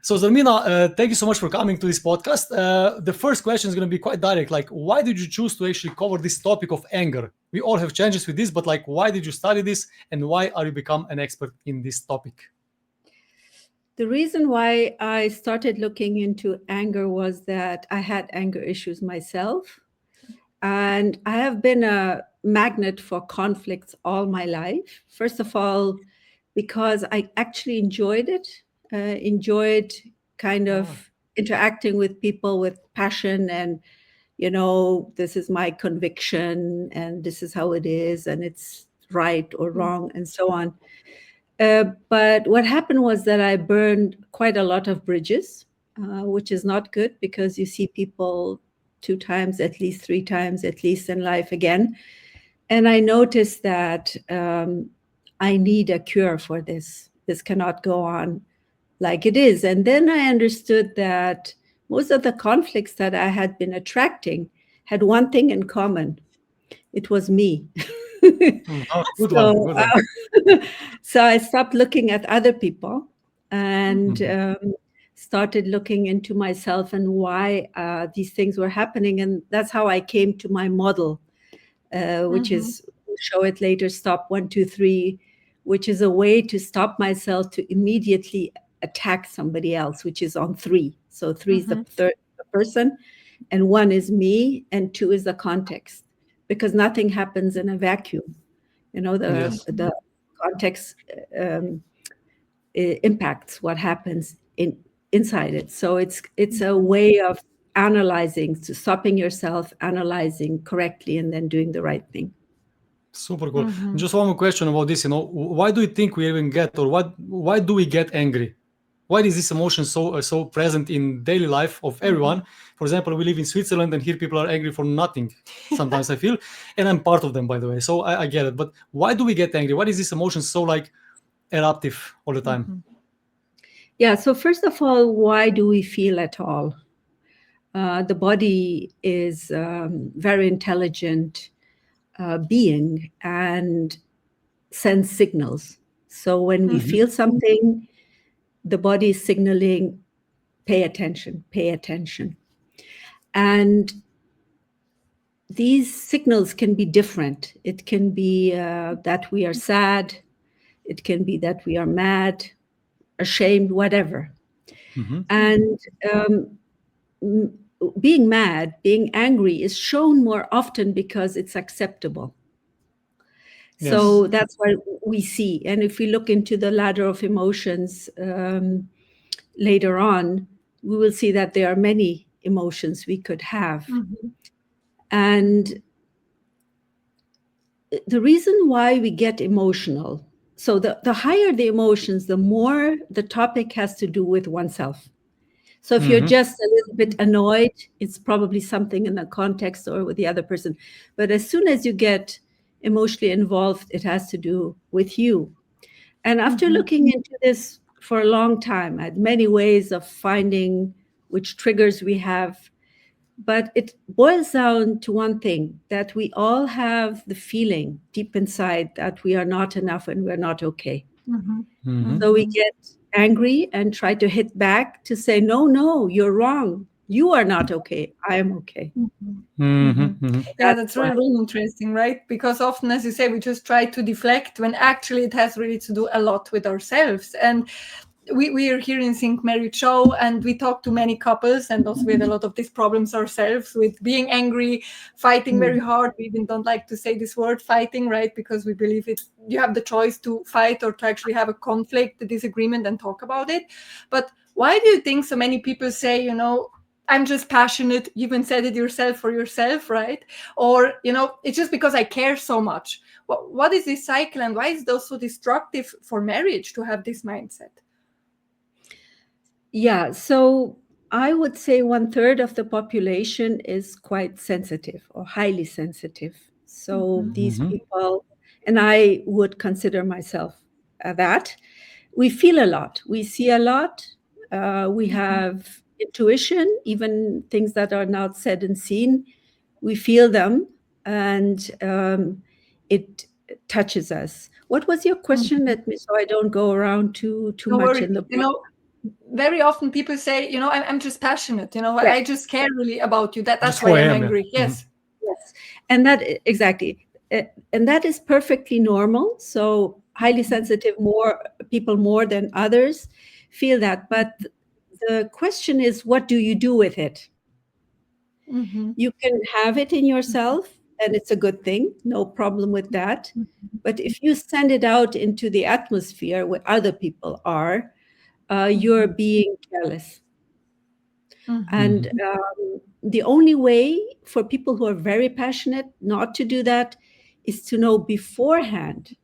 So Zarmina, thank you so much for coming to this podcast. The first question is going to be quite direct. Like, why did you choose to actually cover this topic of anger? We all have challenges with this, but like, why did you study this, and why are you become an expert in this topic? The reason why I started looking into anger was that I had anger issues myself. And I have been a magnet for conflicts all my life. First of all, because I actually enjoyed it, enjoyed kind of interacting with people with passion and, this is my conviction and this is how it is and it's right or wrong and so on. But what happened was that I burned quite a lot of bridges, which is not good because you see people two times, at least three times, at least in life again. And I noticed that I need a cure for this. This cannot go on like it is. And then I understood that most of the conflicts that I had been attracting had one thing in common. It was me. Good one, so, good one. so I stopped looking at other people and Mhm. started looking into myself and why these things were happening. And that's how I came to my model, which Mhm. is, we'll show it later, stop 1, 2, 3, which is a way to stop myself to immediately attack somebody else, which is on 3. So 3 is the Mhm. third person, and 1 is me, and 2 is the context, because nothing happens in a vacuum. Yes. The context um, impacts what happens inside it. So it's a way of analyzing, so stopping yourself, analyzing correctly, and then doing the right thing. Super cool. Mhm. Just one more question about this. Why do you think we even get, or why do we get angry? Why is this emotion so present in daily life of everyone? For example, we live in Switzerland, and here people are angry for nothing. Sometimes I feel, and I'm part of them, by the way. So I get it. But why do we get angry? Why is this emotion so like eruptive all the time? Mhm. Yeah, so first of all, why do we feel at all? The body is very intelligent being and sends signals. So when we Mhm. Hmm. feel something, the body is signaling, pay attention, pay attention. And these signals can be different. It can be that we are sad, it can be that we are mad, ashamed, whatever. Hmm. And m- being mad, being angry is shown more often because it's acceptable. Yes. So that's what we see. And if we look into the ladder of emotions later on, we will see that there are many emotions we could have. Mhm. And the reason why we get emotional, so the higher the emotions, the more the topic has to do with oneself. So if you're Hmm. just a little bit annoyed, it's probably something in the context or with the other person. But as soon as you get emotionally involved, it has to do with you. And after Mhm. looking into this for a long time, I had many ways of finding which triggers we have. But it boils down to one thing, that we all have the feeling deep inside that we are not enough and we're not okay. Mhm. Hmm. So we Mhm. get angry and try to hit back to say, no, no, you're wrong. You are not okay. I am okay. Mhm. Hmm. Mhm. Hmm. Yeah, That's that's why. really, really interesting, right? Because often, as you say, we just try to deflect when actually it has really to do a lot with ourselves. And we are here in Think Marriage Show, and we talk to many couples, and also we have a lot of these problems ourselves with being angry, fighting very Mm. hard. We even don't like to say this word fighting, right? Because we believe it, you have the choice to fight or to actually have a conflict, a disagreement, and talk about it. But why do you think so many people say, I'm just passionate? You even said it yourself for yourself, right? Or, it's just because I care so much. What is this cycle, and why is it also destructive for marriage to have this mindset? Yeah. So I would say 1/3 of the population is quite sensitive or highly sensitive. So Mhm. these Hmm. people, and I would consider myself that, we feel a lot, we see a lot, we Mhm. have intuition, even things that are not said and seen, we feel them, and it touches us. What was your question? Mhm. Let me, so I don't go around too Don't much worry. in the. very often people say, I'm just passionate, Right. I just care really about you. That's Just who why I I'm am, yeah. angry. Yes. Yes, and that exactly, and that is perfectly normal. So highly sensitive people more than others feel that. But the question is, what do you do with it? Mm-hmm. You can have it in yourself, and it's a good thing, no problem with that. But if you send it out into the atmosphere where other people are, you're being careless. And the only way for people who are very passionate not to do that is to know beforehand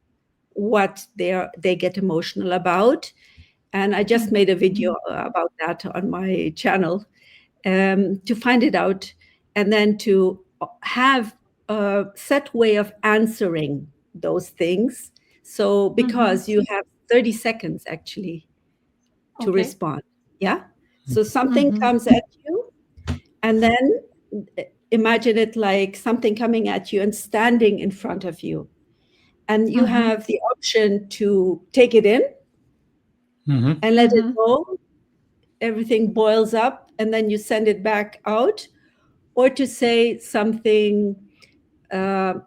what they get emotional about. And I just made a video about that on my channel, to find it out, and then to have a set way of answering those things. So because you have 30 seconds actually to Okay. respond. Yeah. So something comes at you, and then imagine it like something coming at you and standing in front of you. And you have the option to take it in Mhm. and let it go. Everything boils up, and then you send it back out, or to say something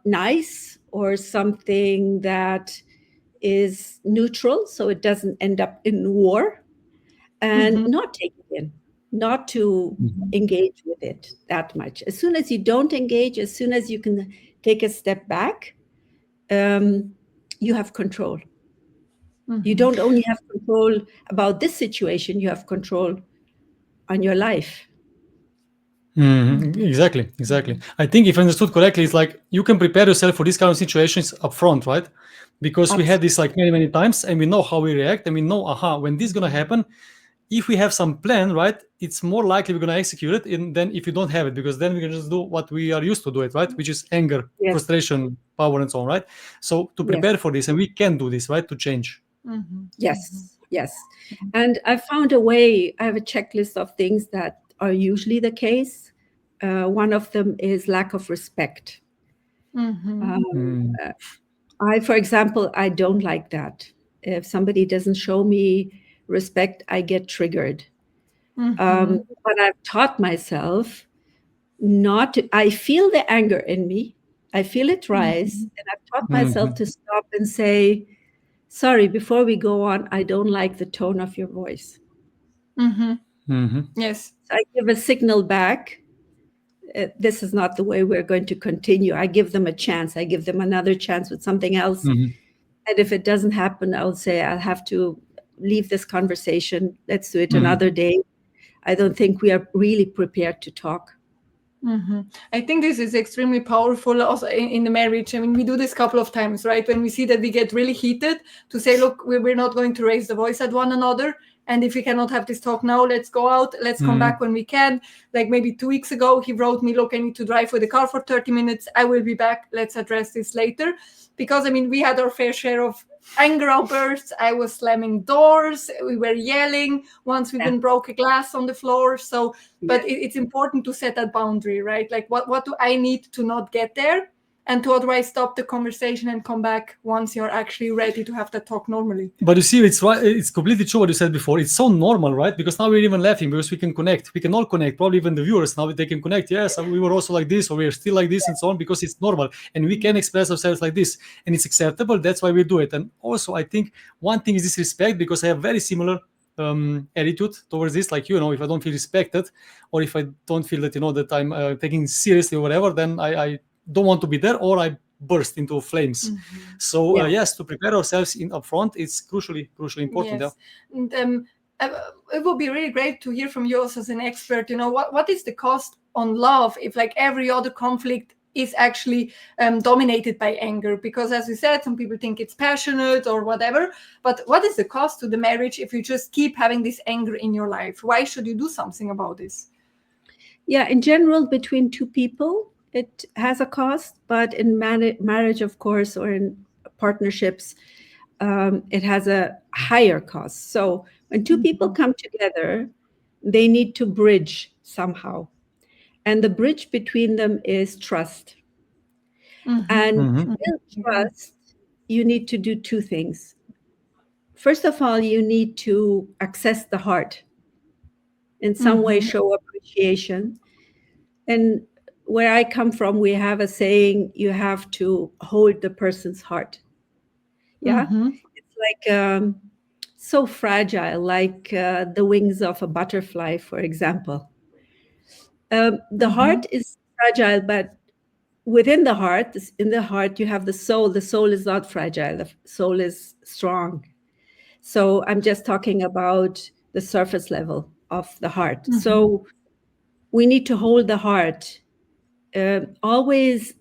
nice or something that is neutral so it doesn't end up in war, and not take it in, not to engage with it that much. As soon as you don't engage, as soon as you can take a step back, you have control. You don't only have control about this situation, you have control on your life. Exactly. I think if I understood correctly, it's like you can prepare yourself for these kind of situations up front, right? Because we had this like many times, and we know how we react, and we know, when this is gonna happen, if we have some plan, right, it's more likely we're gonna execute it than if you don't have it, because then we can just do what we are used to do it, right? Which is anger, Yes. frustration, power, and so on, right? So to prepare for this, and we can do this, right, to change. Yes. And I found a way. I have a checklist of things that are usually the case. One of them is lack of respect. For example, I don't like that. If somebody doesn't show me respect, I get triggered. But I've taught myself not to, I feel the anger in me. I feel it rise, and I've taught myself to stop and say, sorry, before we go on, I don't like the tone of your voice. Yes. So I give a signal back. This is not the way we're going to continue. I give them a chance. I give them another chance with something else. And if it doesn't happen, I'll say, I'll have to leave this conversation. Let's do it another day. I don't think we are really prepared to talk. I think this is extremely powerful also in the marriage. I mean, we do this a couple of times, right? When we see that we get really heated, to say, look, we're not going to raise the voice at one another. And if we cannot have this talk now, let's go out. Let's come back when we can. Like maybe 2 weeks ago, he wrote me, look, I need to drive with the car for 30 minutes. I will be back. Let's address this later. Because, I mean, we had our fair share of anger outbursts. I was slamming doors. We were yelling. Once we even broke a glass on the floor. So, but it's important to set that boundary, right? Like what do I need to not get there? And to otherwise stop the conversation and come back once you're actually ready to have that talk normally. But you see, it's right. It's completely true what you said before. It's so normal, right? Because now we're even laughing because we can connect. We can all connect. Probably even the viewers now they can connect. Yes, we were also like this, or we're still like this, and so on, because it's normal, and we can express ourselves like this, and it's acceptable. That's why we do it. And also, I think one thing is this respect, because I have very similar attitude towards this. Like, if I don't feel respected, or if I don't feel that that I'm taking seriously or whatever, then I don't want to be there, or I burst into flames. So yes, to prepare ourselves in upfront, it's crucially important. Yes. And it would be really great to hear from you also as an expert. What is the cost on love if like every other conflict is actually dominated by anger? Because as we said, some people think it's passionate or whatever, but what is the cost to the marriage if you just keep having this anger in your life? Why should you do something about this? Yeah, in general, between two people, it has a cost, but in marriage, of course, or in partnerships, it has a higher cost. So when two people come together, they need to bridge somehow. And the bridge between them is trust. And to build trust, you need to do two things. first of all, you need to access the heart, in some way show appreciation. And where I come from, we have a saying, you have to hold the person's heart. Yeah. It's like so fragile, like the wings of a butterfly, for example. The heart is fragile, but within the heart, in the heart, you have the soul. The soul is not fragile. The soul is strong. So I'm just talking about the surface level of the heart. So we need to hold the heart, always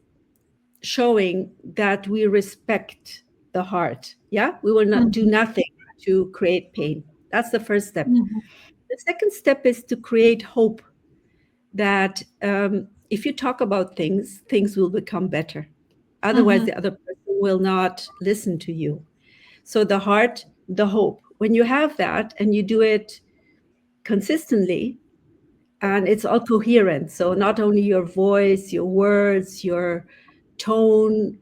showing that we respect the heart. Yeah, we will not do nothing to create pain. That's the first step. The second step is to create hope that if you talk about things, things will become better. Otherwise, the other person will not listen to you. So the heart, the hope. When you have that and you do it consistently, and it's all coherent. So not only your voice, your words, your tone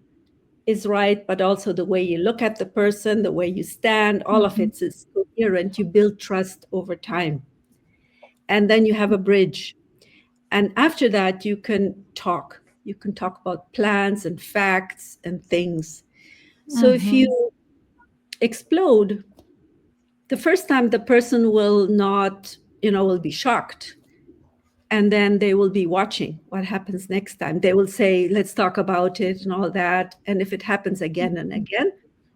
is right, but also the way you look at the person, the way you stand, all of it is coherent. You build trust over time. And then you have a bridge. And after that, you can talk. You can talk about plans and facts and things. So if you explode, the first time the person will not, will be shocked. And then they will be watching what happens next time. They will say, let's talk about it and all that. And if it happens again and again,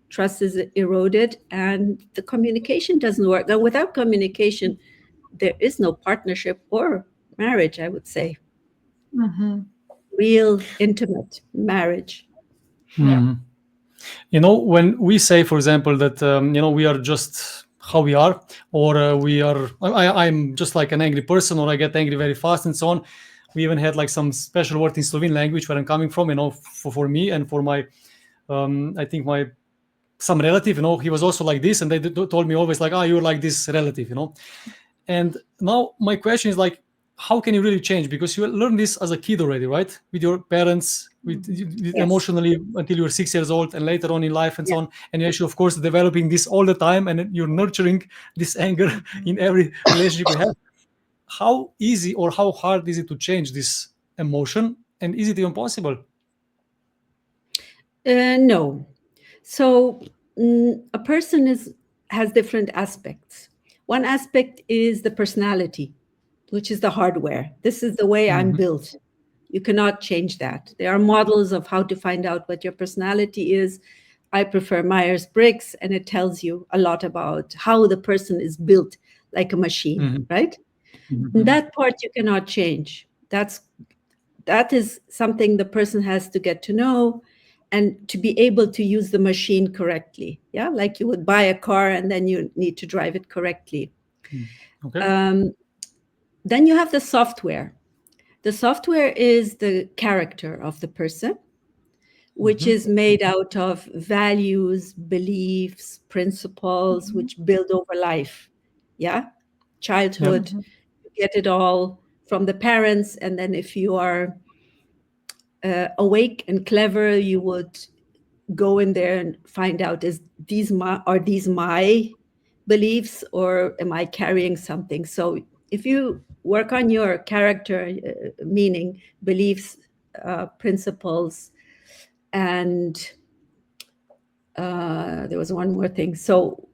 trust is eroded and the communication doesn't work. Now, without communication, there is no partnership or marriage, I would say. Real intimate marriage. When we say, for example, that we are just how we are, or I'm just like an angry person, or I get angry very fast, and so on. We even had like some special word in Slovene language where I'm coming from, for me and for my, I think some relative, he was also like this, and they told me always like, you're like this relative, And now my question is like, how can you really change? Because you learn this as a kid already, right? With your parents, emotionally until you're 6 years old, and later on in life and so on. And you're actually, of course, developing this all the time, and you're nurturing this anger in every relationship you have. How easy or how hard is it to change this emotion? And is it even possible? No. So a person has different aspects. One aspect is the personality, which is the hardware. This is the way I'm built. You cannot change that. There are models of how to find out what your personality is. I prefer Myers-Briggs, and it tells you a lot about how the person is built, like a machine, right? That part you cannot change. That is something the person has to get to know and to be able to use the machine correctly. Yeah, like you would buy a car and then you need to drive it correctly. Okay. Then you have the software. The software is the character of the person, which is made out of values, beliefs, principles, which build over life. Yeah, childhood, you get it all from the parents. And then if you are awake and clever, you would go in there and find out, are these my beliefs, or am I carrying something? So if you work on your character, meaning beliefs, principles, and there was one more thing. So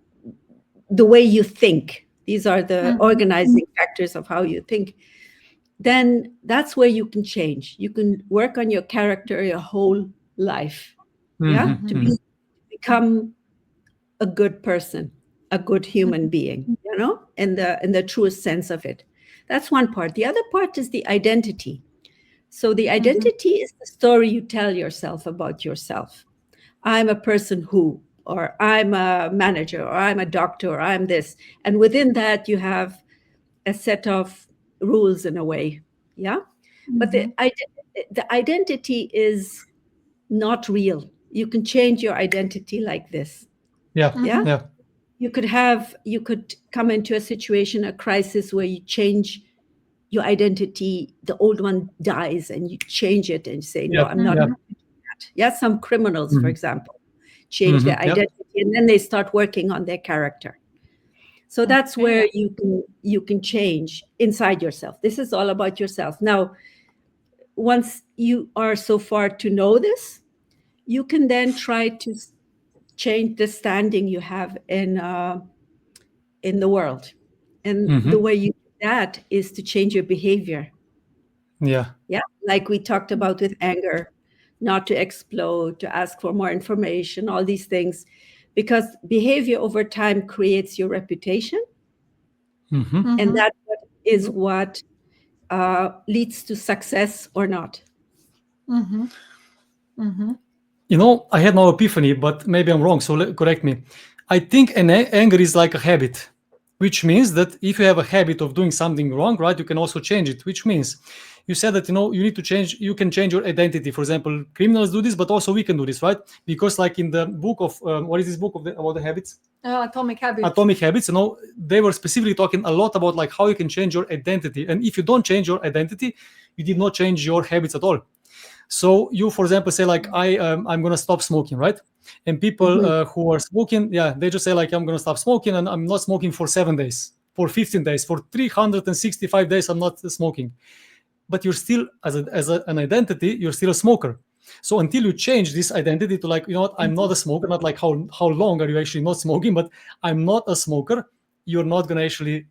the way you think, these are the organizing factors of how you think, then that's where you can change. You can work on your character your whole life. To become a good person, a good human being, in the truest sense of it. That's one part. The other part is the identity. So the identity is the story you tell yourself about yourself. I'm a person who, or I'm a manager, or I'm a doctor, or I'm this. And within that, you have a set of rules in a way. Yeah. But the identity is not real. You can change your identity like this. Yeah. You could come into a situation, a crisis, where you change your identity. The old one dies and you change it and say, no, I'm not. Yeah, some criminals, for example, change their identity and then they start working on their character. So that's where you can change inside yourself. This is all about yourself. Now, once you are so far to know this, you can then try to change the standing you have in the world. And the way you do that is to change your behavior. Yeah. Yeah. Like we talked about with anger, not to explode, to ask for more information, all these things. Because behavior over time creates your reputation. And that is what leads to success or not. You know, I had no epiphany, but maybe I'm wrong, so correct me. I think anger is like a habit, which means that if you have a habit of doing something wrong, right, you can also change it, which means you said that, you know, you need to change, you can change your identity. For example, criminals do this, but also we can do this, right? Because like in the book of, what is this book of about the habits? Atomic Habits. Atomic Habits, you know, they were specifically talking a lot about like how you can change your identity. And if you don't change your identity, you did not change your habits at all. So you, for example, say like I'm gonna stop smoking, right? And people who are smoking, they just say like I'm gonna stop smoking, and I'm not smoking for 7 days, for 15 days, for 365 days I'm not smoking. But you're still as an identity, you're still a smoker. So until you change this identity to like, you know what, I'm not a smoker, not like how long are you actually not smoking, but I'm not a smoker, you're not gonna actually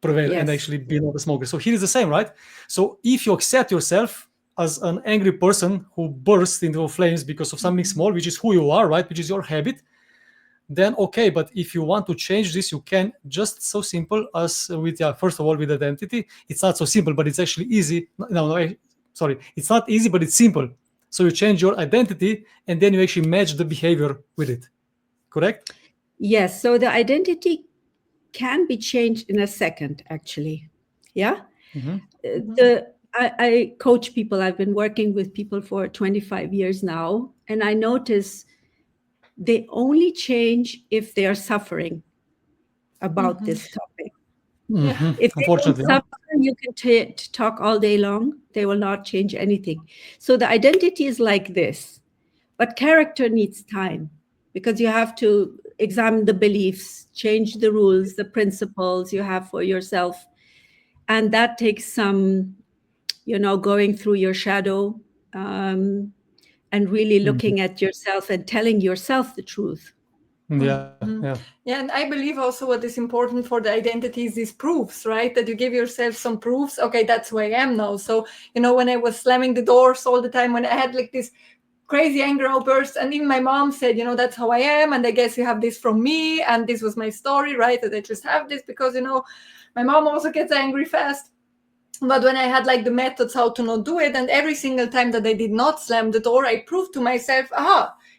prevail and actually be not a smoker. So here is the same, right? So if you accept yourself as an angry person who bursts into flames because of something small, which is who you are, right? Which is your habit, then okay. But if you want to change this, you can, just so simple as with, first of all, with identity. It's not so simple, but it's actually easy. Sorry, it's not easy, but it's simple. So you change your identity and then you actually match the behavior with it. Correct? Yes. So the identity can be changed in a second, actually. Yeah. I coach people. I've been working with people for 25 years now, and I notice they only change if they are suffering about this topic. If they don't suffer, you can talk all day long. They will not change anything. So the identity is like this, but character needs time, because you have to examine the beliefs, change the rules, the principles you have for yourself. And that takes some, going through your shadow and really looking at yourself and telling yourself the truth. Yeah. And I believe also what is important for the identity is these proofs, right? That you give yourself some proofs. Okay, that's who I am now. So, when I was slamming the doors all the time, when I had like this crazy anger outburst, and even my mom said, that's how I am, and I guess you have this from me, and this was my story, right? That I just have this because, my mom also gets angry fast. But when I had like the methods how to not do it, and every single time that I did not slam the door, I proved to myself,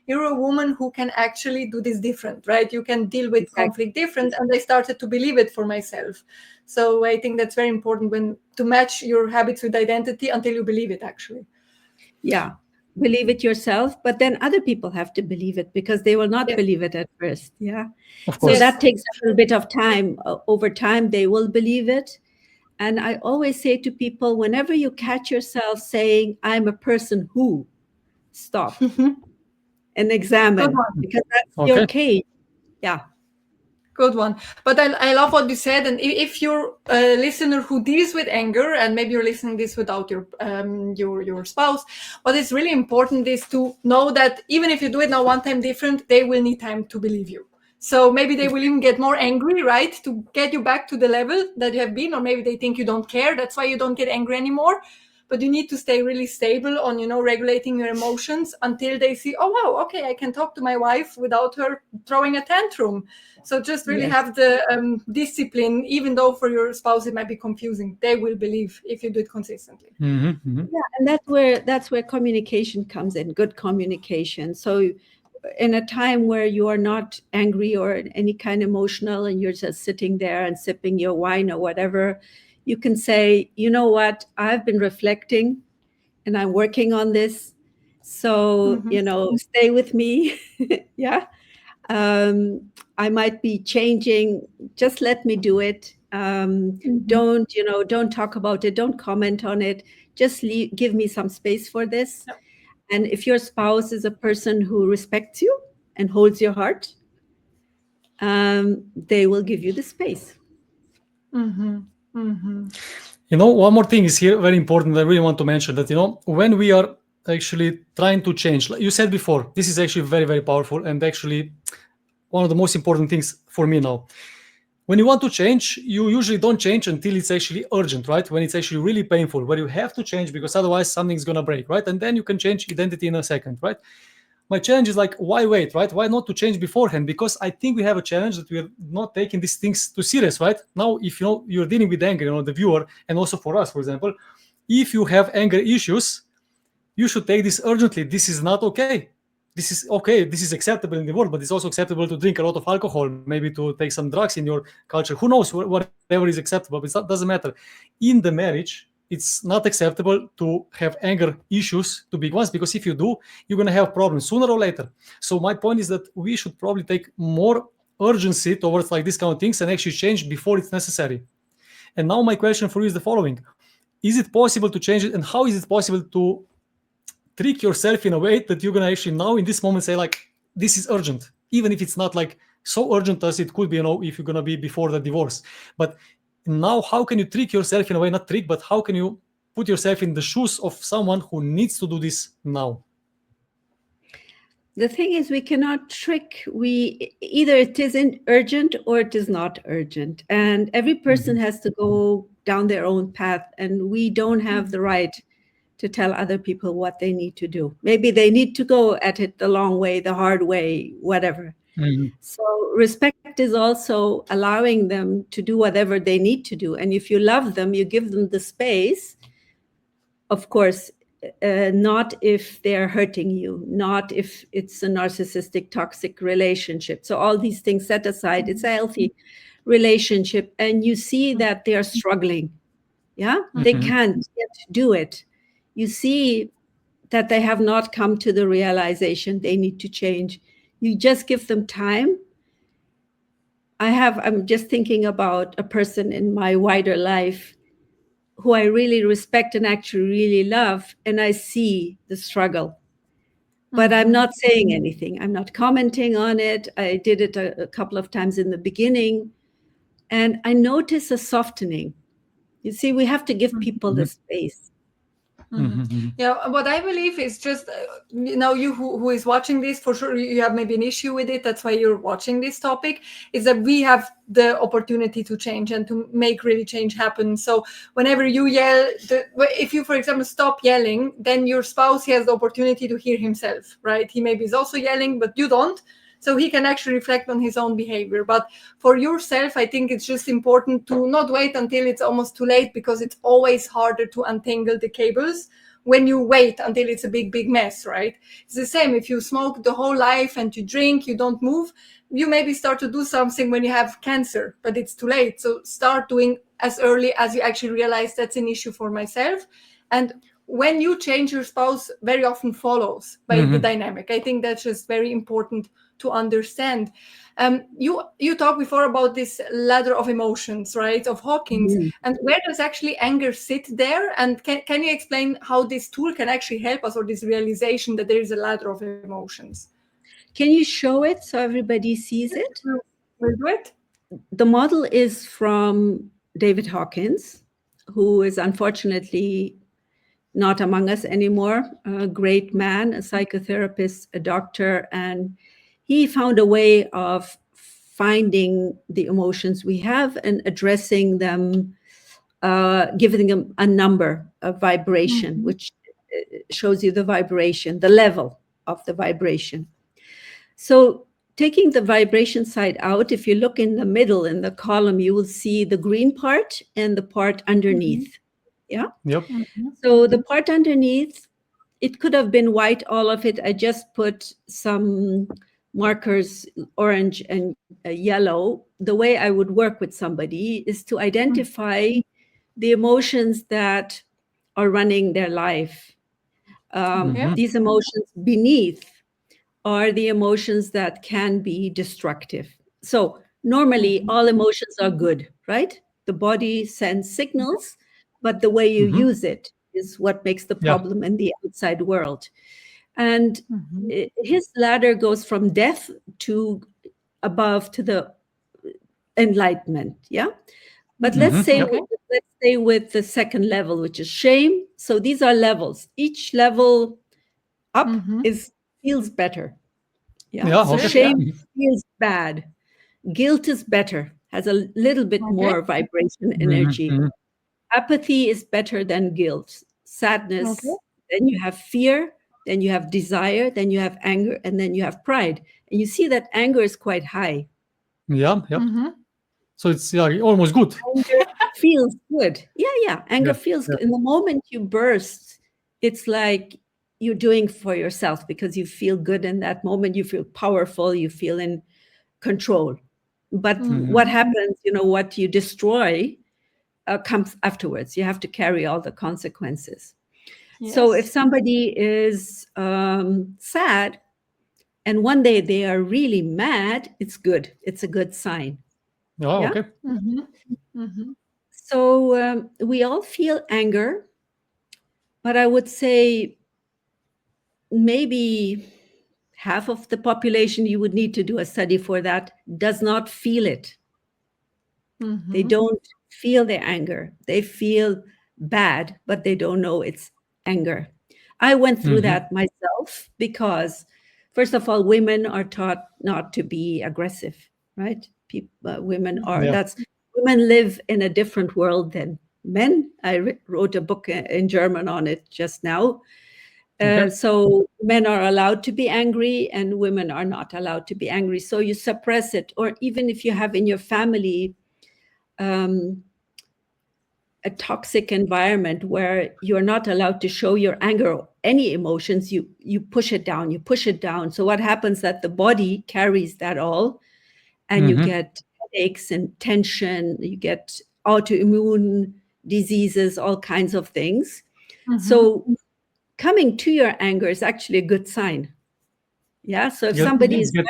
you're a woman who can actually do this different, right? You can deal with conflict different. And I started to believe it for myself. So I think that's very important to match your habits with identity until you believe it, actually. Yeah. Believe it yourself, but then other people have to believe it, because they will not believe it at first. Yeah. Of course. So that takes a little bit of time. Over time, they will believe it. And I always say to people, whenever you catch yourself saying, I'm a person who, stop and examine, because that's your cage. Yeah. Good one. But I love what you said. And if you're a listener who deals with anger, and maybe you're listening this without your spouse, what is really important is to know that even if you do it now one time different, they will need time to believe you. So maybe they will even get more angry, right? To get you back to the level that you have been, or maybe they think you don't care. That's why you don't get angry anymore. But you need to stay really stable on, regulating your emotions until they see, oh, wow, okay, I can talk to my wife without her throwing a tantrum. So just really have the discipline, even though for your spouse it might be confusing. They will believe if you do it consistently. Yeah, and that's where communication comes in, good communication. So in a time where you are not angry or any kind of emotional, and you're just sitting there and sipping your wine or whatever, you can say, you know what, I've been reflecting and I'm working on this. So, stay with me. Yeah. I might be changing. Just let me do it. Don't talk about it. Don't comment on it. Just give me some space for this. And if your spouse is a person who respects you and holds your heart, they will give you the space. One more thing is here very important. I really want to mention that, when we are actually trying to change, like you said before, this is actually very, very powerful and actually one of the most important things for me now. When you want to change, you usually don't change until it's actually urgent, right? When it's actually really painful, where you have to change because otherwise something's going to break, right? And then you can change identity in a second, right? My challenge is like, why wait, right? Why not to change beforehand? Because I think we have a challenge that we are not taking these things too serious, right? Now, if you're dealing with anger, the viewer, and also for us, for example, if you have anger issues, you should take this urgently. This is not okay. This is okay. This is acceptable in the world, but it's also acceptable to drink a lot of alcohol, maybe to take some drugs in your culture. Who knows? Whatever is acceptable, but it doesn't matter. In the marriage, it's not acceptable to have anger issues, to big ones, because if you do, you're going to have problems sooner or later. So my point is that we should probably take more urgency towards like this kind of things and actually change before it's necessary. And now my question for you is the following. Is it possible to change it? And how is it possible to trick yourself in a way that you're going to actually now in this moment say like, this is urgent, even if it's not like so urgent as it could be, if you're going to be before the divorce. But now how can you trick yourself in a way, not trick, but how can you put yourself in the shoes of someone who needs to do this now? The thing is, we cannot trick. Either it isn't urgent or it is not urgent. And every person has to go down their own path. And we don't have the right to tell other people what they need to do. Maybe they need to go at it the long way, the hard way, whatever. So respect is also allowing them to do whatever they need to do. And if you love them, you give them the space. Of course, not if they're hurting you, not if it's a narcissistic, toxic relationship. So all these things set aside, it's a healthy relationship. And you see that they're struggling. Yeah, they can't yet do it. You see that they have not come to the realization they need to change. You just give them time. I'm just thinking about a person in my wider life who I really respect and actually really love, and I see the struggle. But I'm not saying anything. I'm not commenting on it. I did it a couple of times in the beginning, and I notice a softening. You see, we have to give people the space. Yeah, what I believe is just, you who is watching this, for sure you have maybe an issue with it. That's why you're watching this topic, is that we have the opportunity to change and to make really change happen. So whenever you yell, if you, for example, stop yelling, then your spouse has the opportunity to hear himself, right? He maybe is also yelling, but you don't. So he can actually reflect on his own behavior. But for yourself, I think it's just important to not wait until it's almost too late, because it's always harder to untangle the cables when you wait until it's a big, big mess, right? It's the same. If you smoke the whole life and you drink, you don't move, you maybe start to do something when you have cancer, but it's too late. So start doing as early as you actually realize that's an issue for myself. And when you change, your spouse very often follows by the dynamic. I think that's just very important to understand. You talked before about this ladder of emotions, right, of Hawkins, and where does actually anger sit there? And can you explain how this tool can actually help us, or this realization that there is a ladder of emotions? Can you show it so everybody sees it? We'll do it. The model is from David Hawkins, who is unfortunately not among us anymore, a great man, a psychotherapist, a doctor, and he found a way of finding the emotions we have and addressing them, giving them a number, a vibration, which shows you the vibration, the level of the vibration. So taking the vibration side out, if you look in the middle in the column, you will see the green part and the part underneath. Yeah. Yep. So the part underneath, it could have been white, all of it. I just put some markers, orange and yellow. The way I would work with somebody is to identify the emotions that are running their life. These emotions beneath are the emotions that can be destructive. So normally all emotions are good, right? The body sends signals, but the way you use it is what makes the problem in the outside world. And his ladder goes from death to above to the enlightenment. Yeah. But Okay. let's stay with the second level, which is shame. So these are levels. Each level up feels better. Yeah. Yeah, So okay. shame feels bad. Guilt is better, has a little bit more vibration energy. Apathy is better than guilt. Sadness, then you have fear, then you have desire, then you have anger, and then you have pride. And you see that anger is quite high. Yeah, yeah. So it's almost good. Anger feels good. Yeah. Anger Yeah, feels yeah. good. In the moment you burst, it's like you're doing for yourself because you feel good in that moment. You feel powerful. You feel in control. But what happens, what you destroy comes afterwards. You have to carry all the consequences. Yes. So if somebody is sad and one day they are really mad, it's good. It's a good sign. Oh, Yeah? okay. So we all feel anger, but I would say maybe half of the population, you would need to do a study for that, does not feel it. They don't feel their anger. They feel bad, but they don't know it's anger. I went through that myself because, first of all, women are taught not to be aggressive, right? Women are, Yeah. women live in a different world than men. I wrote a book in German on it just now. Okay. So men are allowed to be angry and women are not allowed to be angry. So you suppress it. Or even if you have in your family a toxic environment where you're not allowed to show your anger or any emotions, you push it down. So what happens that the body carries that all, and you get headaches and tension, you get autoimmune diseases, all kinds of things. So coming to your anger is actually a good sign. Yeah. So if somebody is very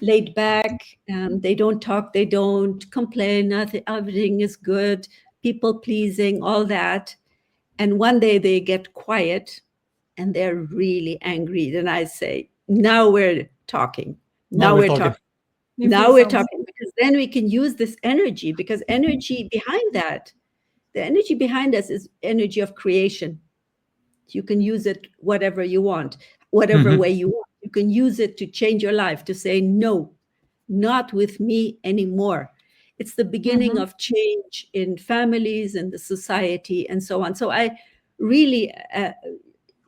laid back, they don't talk, they don't complain, nothing, everything is good, people pleasing, all that, and one day they get quiet and they're really angry, then I say, now we're talking. Now we're talking. Because then we can use this energy, because energy behind that, the energy behind us is energy of creation. You can use it whatever you want, whatever way you want. You can use it to change your life, to say, no, not with me anymore. It's the beginning of change in families and the society and so on. So I really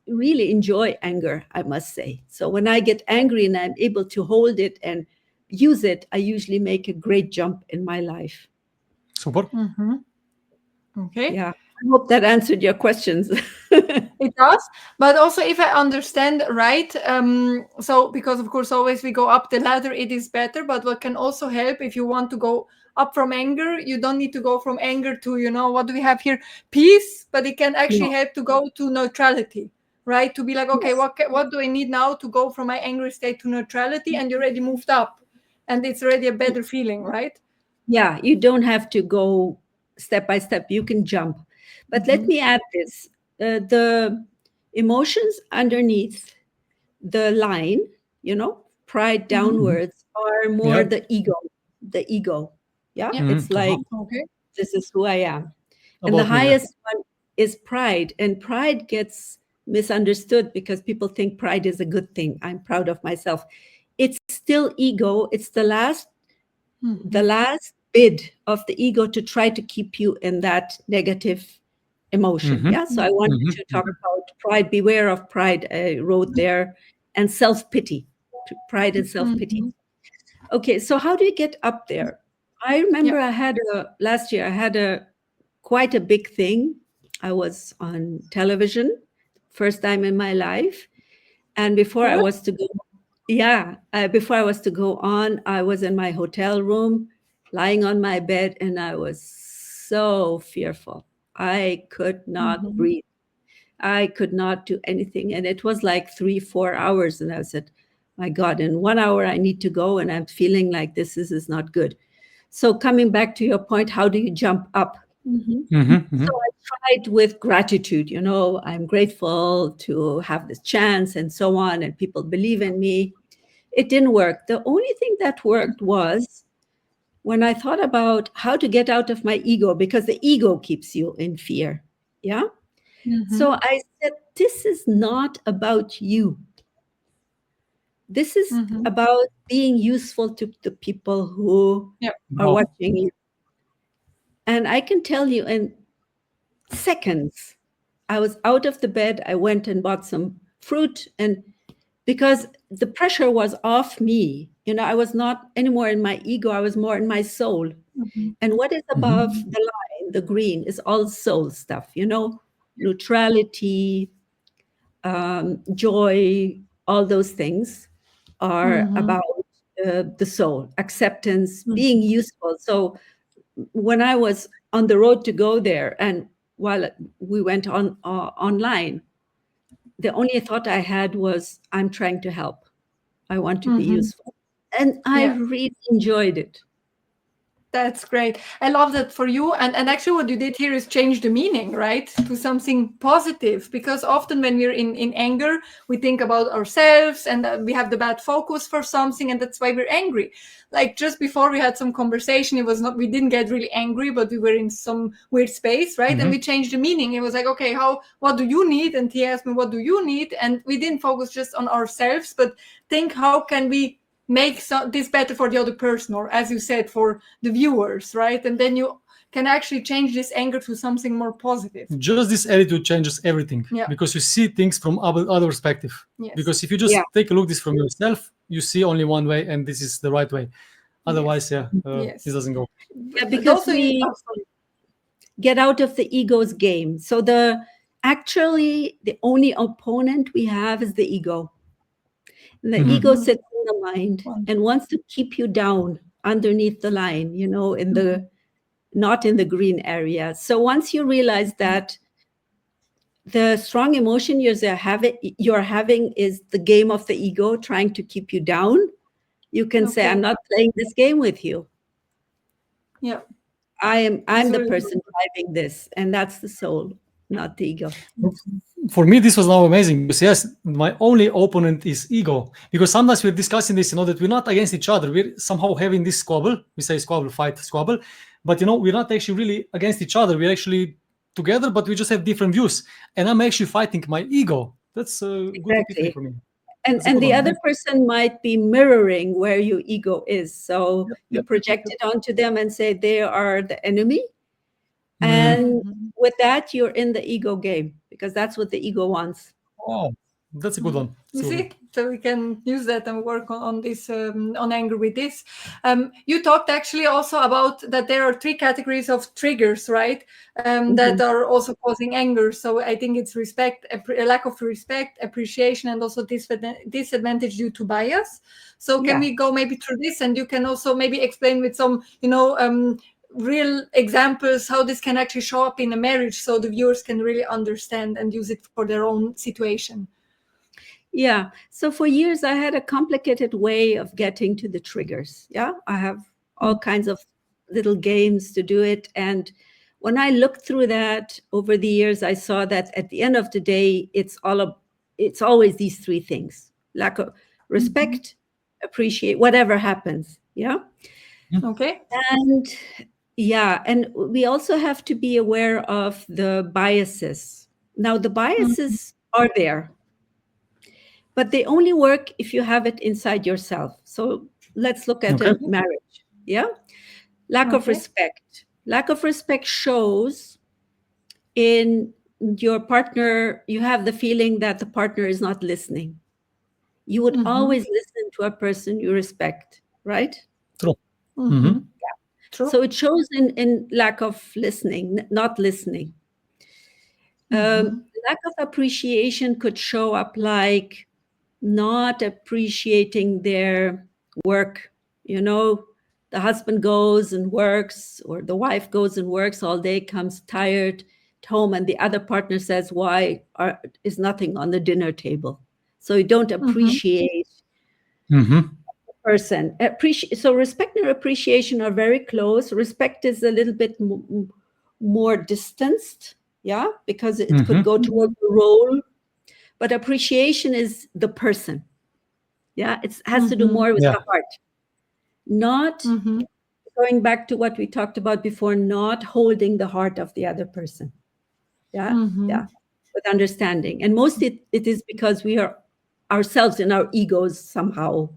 enjoy anger, I must say. So when I get angry and I'm able to hold it and use it, I usually make a great jump in my life. Super. Okay. Yeah. I hope that answered your questions. It does, but also if I understand right, so because of course always we go up the ladder, it is better. But what can also help, if you want to go up from anger, you don't need to go from anger to, what do we have here, peace, but it can actually help to go to neutrality, right? To be like, okay, what do I need now to go from my angry state to neutrality, and you already moved up, and it's already a better feeling, right? Yeah, you don't have to go step by step. You can jump. But let me add this. The emotions underneath the line, pride downwards, are more the ego. Yeah, it's like, this is who I am. And the highest one is pride. And pride gets misunderstood because people think pride is a good thing. I'm proud of myself. It's still ego. It's the last bid of the ego to try to keep you in that negative emotion. Yeah. So I wanted to talk about pride. Beware of pride. I wrote there, and self-pity. Pride and self-pity. Okay. So how do you get up there? I remember last year I had quite a big thing. I was on television, first time in my life, and before I was to go on, I was in my hotel room, lying on my bed, and I was so fearful. I could not breathe. I could not do anything. And it was like 3-4 hours. And I said, my God, in 1 hour I need to go. And I'm feeling like this is not good. So coming back to your point, how do you jump up? So I tried with gratitude, I'm grateful to have this chance and so on, and people believe in me. It didn't work. The only thing that worked was when I thought about how to get out of my ego, because the ego keeps you in fear. Yeah. So I said, this is not about you. This is about being useful to the people who are watching you. And I can tell you in seconds, I was out of the bed. I went and bought some fruit, and because the pressure was off me, I was not anymore in my ego. I was more in my soul. And what is above the line, the green, is all soul stuff, neutrality, joy, all those things are about the soul, acceptance, being useful. So when I was on the road to go there, and while we went on online, the only thought I had was, I'm trying to help. I want to be useful. And I really enjoyed it. That's great. I love that for you. And actually what you did here is change the meaning, right? To something positive. Because often when we're in anger, we think about ourselves and we have the bad focus for something, and that's why we're angry. Like just before we had some conversation, we didn't get really angry, but we were in some weird space, right? And we changed the meaning. It was like, okay, what do you need? And he asked me, what do you need? And we didn't focus just on ourselves, but think, how can we make this better for the other person, or as you said, for the viewers, right? And then you can actually change this anger to something more positive. Just this attitude changes everything, because you see things from other perspective. Because if you just take a look this from yourself, you see only one way, and this is the right way. Otherwise, this doesn't go. Yeah, because we get out of the ego's game. So actually the only opponent we have is the ego. And the ego sits in the mind and wants to keep you down underneath the line, not in the green area. So once you realize that the strong emotion you're having is the game of the ego trying to keep you down, you can say, I'm not playing this game with you. Yeah. I'm the person driving this, and that's the soul, not the ego. For me, this was now amazing, because yes, my only opponent is ego. Because sometimes we're discussing this, that we're not against each other. We're somehow having this squabble. We say squabble, fight, squabble. But we're not actually really against each other. We're actually together, but we just have different views. And I'm actually fighting my ego. That's a good epiphany for me. And the other person might be mirroring where your ego is. So you project it onto them and say they are the enemy. And with that, you're in the ego game, because that's what the ego wants. Oh, that's a good one. You see, so we can use that and work on this, on anger with this. You talked actually also about that there are 3 categories of triggers, right? That are also causing anger. So I think it's a lack of respect, appreciation, and also disadvantage due to bias. So can we go maybe through this, and you can also maybe explain with some, real examples how this can actually show up in a marriage, so the viewers can really understand and use it for their own situation. Yeah. So for years, I had a complicated way of getting to the triggers. Yeah. I have all kinds of little games to do it. And when I looked through that over the years, I saw that at the end of the day, it's always these 3 things: lack of respect, appreciate, whatever happens. Yeah. Okay. And we also have to be aware of the biases. Now, the biases are there, but they only work if you have it inside yourself. So let's look at a marriage. Yeah. Lack of respect. Lack of respect shows in your partner, you have the feeling that the partner is not listening. You would always listen to a person you respect, right? True. True. So it shows in lack of listening, not listening. Lack of appreciation could show up like not appreciating their work. The husband goes and works, or the wife goes and works all day, comes tired home, and the other partner says, why is nothing on the dinner table? So you don't appreciate person. So respect and appreciation are very close. Respect is a little bit more distanced, because it could go toward the role. But appreciation is the person. Yeah, it has to do more with Yeah. the heart, not Mm-hmm. going back to what we talked about before, not holding the heart of the other person. Yeah, Mm-hmm. yeah, with understanding. And mostly it is because we are ourselves and our egos somehow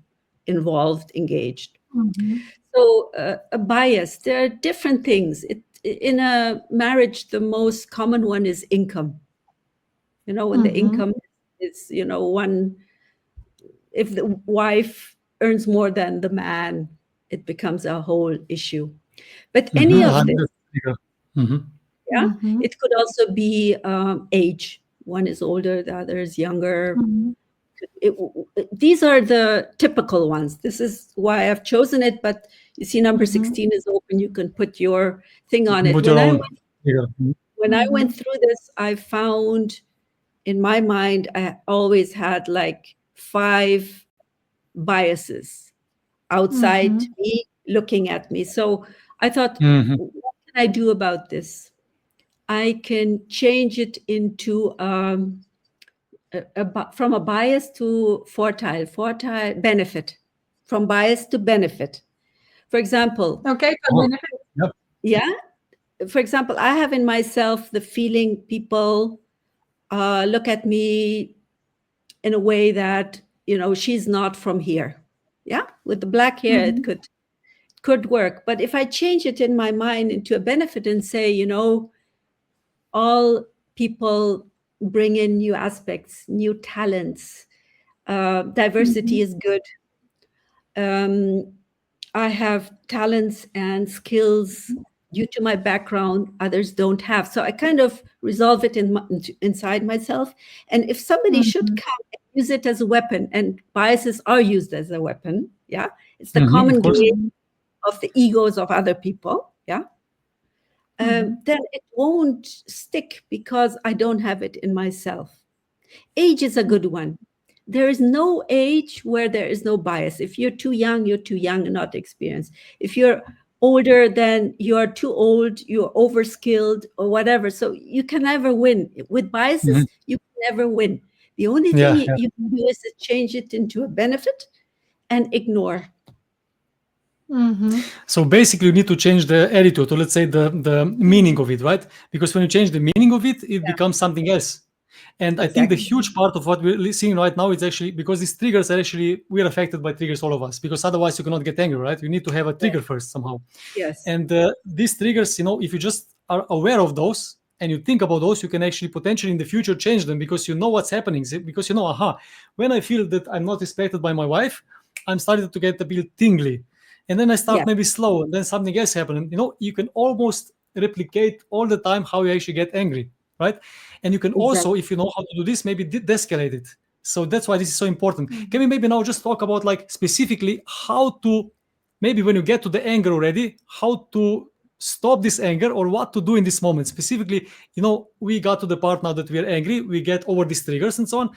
involved, engaged. Mm-hmm. So a bias, there are different things. In a marriage, the most common one is income. You know, when the income is, you know, one, if the wife earns more than the man, it becomes a whole issue. But any of this, yeah, Mm-hmm. it could also be age. One is older, the other is younger. Mm-hmm. These are the typical ones. This is why I've chosen it. But you see, number 16 is open. You can put your thing on it. Put your own figure. When I went through this, I found in my mind, I always had like 5 biases outside me looking at me. So I thought, what can I do about this? I can change it into from a bias to fortile benefit, from bias to benefit. For example, Okay. Yep. yeah. For example, I have in myself the feeling people look at me in a way that, you know, she's not from here. Yeah, with the black hair, it could work. But if I change it in my mind into a benefit and say, you know, all people bring in new aspects, new talents. Diversity is good. I have talents and skills due to my background others don't have. So I kind of resolve it inside myself. And if somebody should come and use it as a weapon, and biases are used as a weapon, yeah, it's the common Of course. game of the egos of other people, yeah. Then it won't stick because I don't have it in myself. Age is a good one. There is no age where there is no bias. If you're too young and not experienced. If you're older, then you're too old, you're overskilled or whatever. So you can never win. With biases, you can never win. The only thing Yeah. you can do is to change it into a benefit and ignore. So basically, you need to change the attitude, or let's say the meaning of it, right? Because when you change the meaning of it, it becomes something else. And I think the Exactly. huge part of what we're seeing right now is actually because these triggers are actually, we're affected by triggers, all of us, because otherwise you cannot get angry, right? You need to have a trigger first somehow. Yes. And these triggers, you know, if you just are aware of those and you think about those, you can actually potentially in the future change them because you know what's happening. Because you know, when I feel that I'm not respected by my wife, I'm starting to get a bit tingly. And then I start maybe slow, and then something else happens. You know, you can almost replicate all the time how you actually get angry, right? And you can also, if you know how to do this, maybe de-escalate it. So that's why this is so important. Can we maybe now just talk about like specifically how to, maybe when you get to the anger already, how to stop this anger or what to do in this moment? Specifically, you know, we got to the part now that we are angry, we get over these triggers and so on.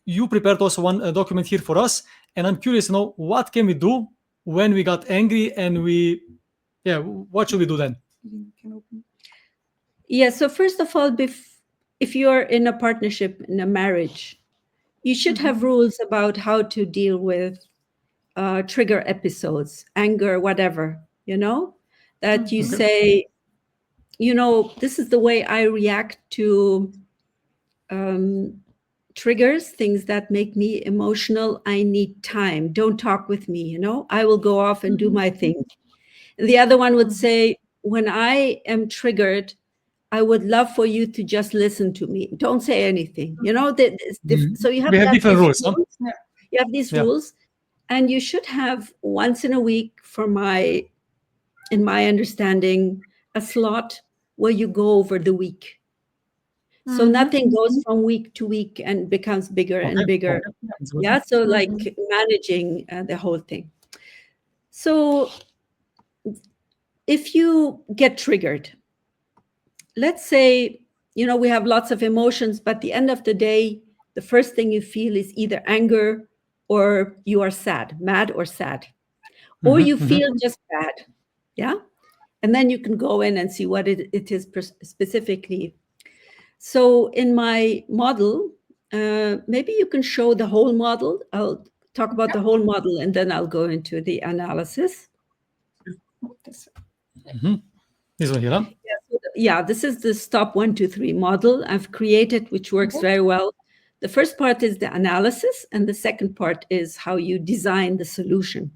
You prepared also one document here for us, and I'm curious, you know, what can we do when we got angry and what should we do then? Yeah, so first of all, if you're in a partnership, in a marriage, you should have rules about how to deal with trigger episodes, anger, whatever, you know, that you say, you know, this is the way I react to triggers, things that make me emotional. I need time. Don't talk with me, you know, I will go off and do my thing. And the other one would say, when I am triggered, I would love for you to just listen to me. Don't say anything. You know, so you have, We have different rules. Huh? You have these rules, and you should have once in a week, in my understanding, a slot where you go over the week. So nothing goes from week to week and becomes bigger and bigger. Yeah. So like managing the whole thing. So if you get triggered, let's say, you know, we have lots of emotions, but at the end of the day, the first thing you feel is either anger or you are sad, mad or sad, or you feel just bad. Yeah. And then you can go in and see what it is specifically. So in my model, maybe you can show the whole model. talk about the whole model, and then I'll go into the analysis. This one here, huh? Yeah, this is the stop 1, 2, 3 model I've created, which works very well. The first part is the analysis, and the second part is how you design the solution.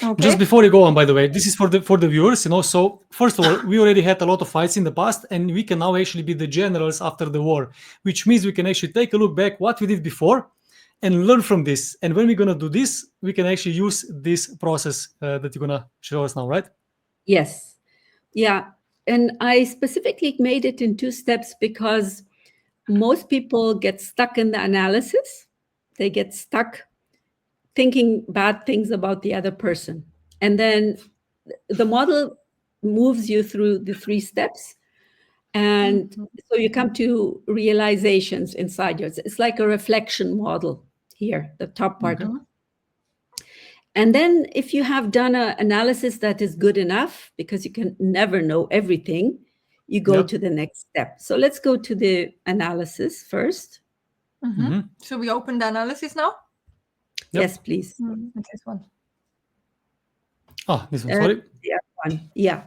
Okay. Just before you go on, by the way, this is for the viewers, So first of all, we already had a lot of fights in the past, and we can now actually be the generals after the war, which means we can actually take a look back what we did before and learn from this. And when we're gonna do this, we can actually use this process that you're gonna show us now, right? Yes. Yeah. And I specifically made it in 2 steps because most people get stuck in the analysis. They get stuck thinking bad things about the other person. And then the model moves you through the 3 steps. And so you come to realizations inside you. It's like a reflection model here, the top part. And then if you have done an analysis that is good enough, because you can never know everything, you go to the next step. So let's go to the analysis first. Should we open the analysis now? Yes, please. This one. Oh, this one, sorry. Yeah, one. Yeah.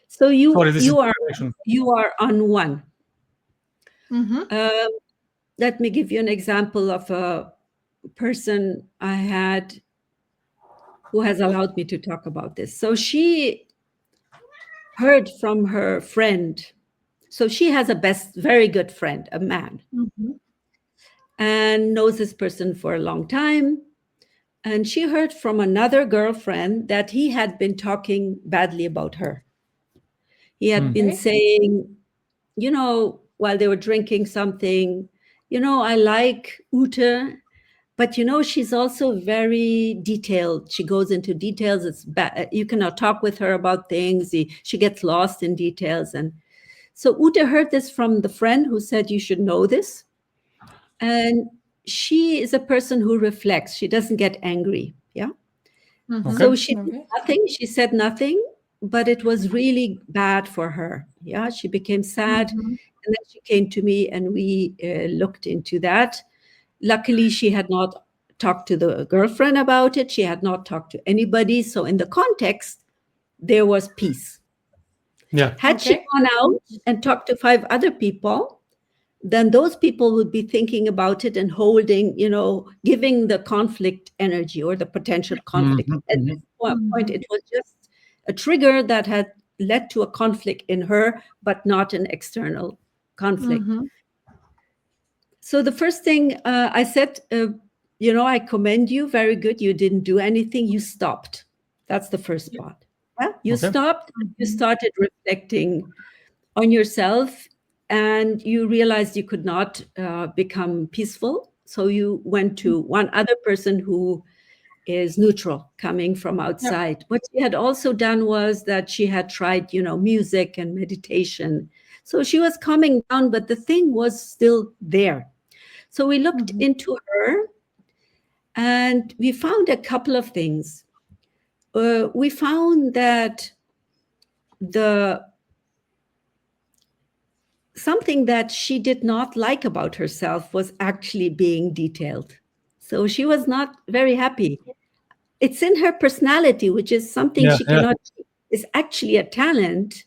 So you are on 1. Let me give you an example of a person I had who has allowed me to talk about this. So she heard from her friend. So she has a very good friend, a man, and knows this person for a long time. And she heard from another girlfriend that he had been talking badly about her. He had been saying, while they were drinking something, I like Ute, but she's also very detailed. She goes into details. It's bad. You cannot talk with her about things. She gets lost in details. And so Ute heard this from the friend who said, you should know this. And she is a person who reflects. She doesn't get angry. Yeah. So she did nothing. She said nothing, but it was really bad for her. Yeah. She became sad. And then she came to me and we looked into that. Luckily, she had not talked to the girlfriend about it. She had not talked to anybody. So in the context, there was peace. Yeah. Had she gone out and talked to 5 other people, then those people would be thinking about it and holding, giving the conflict energy or the potential conflict. At this point, it was just a trigger that had led to a conflict in her, but not an external conflict. So the first thing I said, I commend you. Very good. You didn't do anything. You stopped. That's the first part. Yeah? You stopped. You started reflecting on yourself, and you realized you could not become peaceful. So you went to one other person who is neutral, coming from outside. What she had also done was that she had tried, music and meditation. So she was calming down, but the thing was still there. So we looked into her and we found a couple of things. We found that something that she did not like about herself was actually being detailed. So she was not very happy. It's in her personality, which is something she cannot, is actually a talent,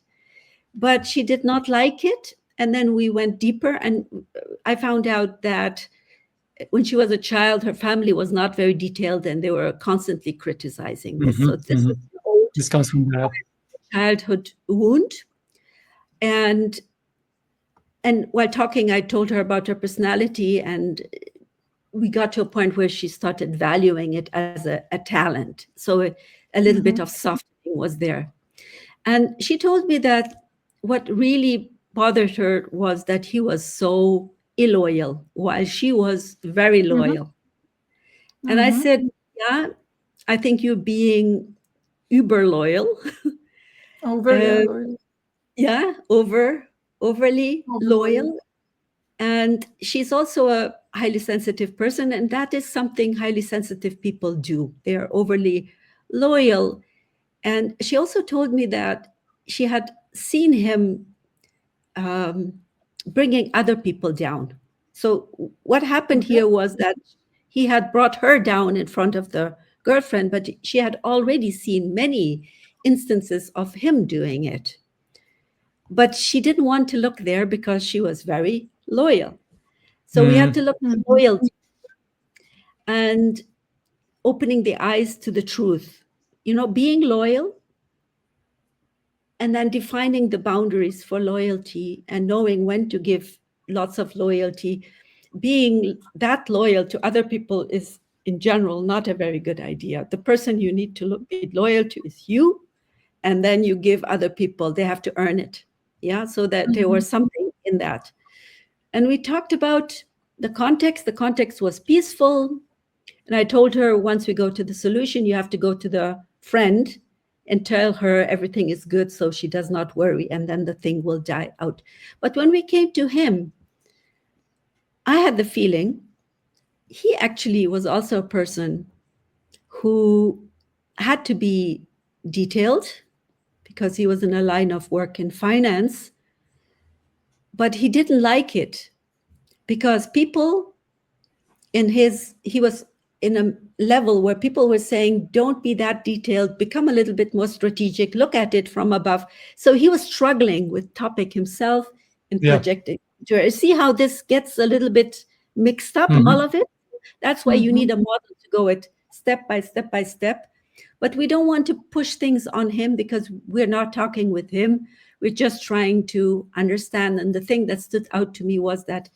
but she did not like it. And then we went deeper and I found out that when she was a child, her family was not very detailed and they were constantly criticizing this. So this is an old This comes from the childhood wound. And while talking, I told her about her personality, and we got to a point where she started valuing it as a talent. So a little bit of softening was there. And she told me that what really bothered her was that he was so illoyal while she was very loyal. And I said, yeah, I think you're being uber loyal. Yeah, overly loyal. And she's also a highly sensitive person. And that is something highly sensitive people do. They are overly loyal. And she also told me that she had seen him bringing other people down. So what happened here was that he had brought her down in front of the girlfriend, but she had already seen many instances of him doing it. But she didn't want to look there because she was very loyal. So we had to look at loyalty and opening the eyes to the truth. You know, being loyal and then defining the boundaries for loyalty and knowing when to give lots of loyalty. Being that loyal to other people is, in general, not a very good idea. The person you need to be loyal to is you, and then you give other people, they have to earn it. Yeah, so that there was something in that. And we talked about the context. The context was peaceful. And I told her, once we go to the solution, you have to go to the friend and tell her everything is good so she does not worry, and then the thing will die out. But when we came to him, I had the feeling he actually was also a person who had to be detailed because he was in a line of work in finance, but he didn't like it because people he was in a level where people were saying, don't be that detailed, become a little bit more strategic, look at it from above. So he was struggling with topic himself and projecting. See how this gets a little bit mixed up, all of it? That's why you need a model to go it step by step by step. But we don't want to push things on him because we're not talking with him. We're just trying to understand. And the thing that stood out to me was that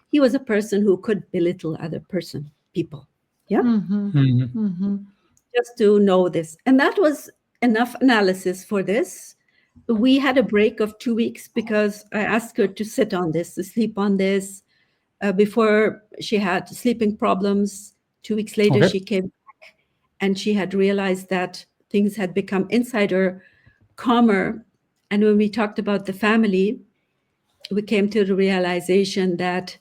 he was a person who could belittle other people. Yeah. Just to know this. And that was enough analysis for this. We had a break of 2 weeks because I asked her to sit on this, to sleep on this. Before she had sleeping problems. 2 weeks later, she came back and she had realized that things had become inside her calmer. And when we talked about the family, we came to the realization that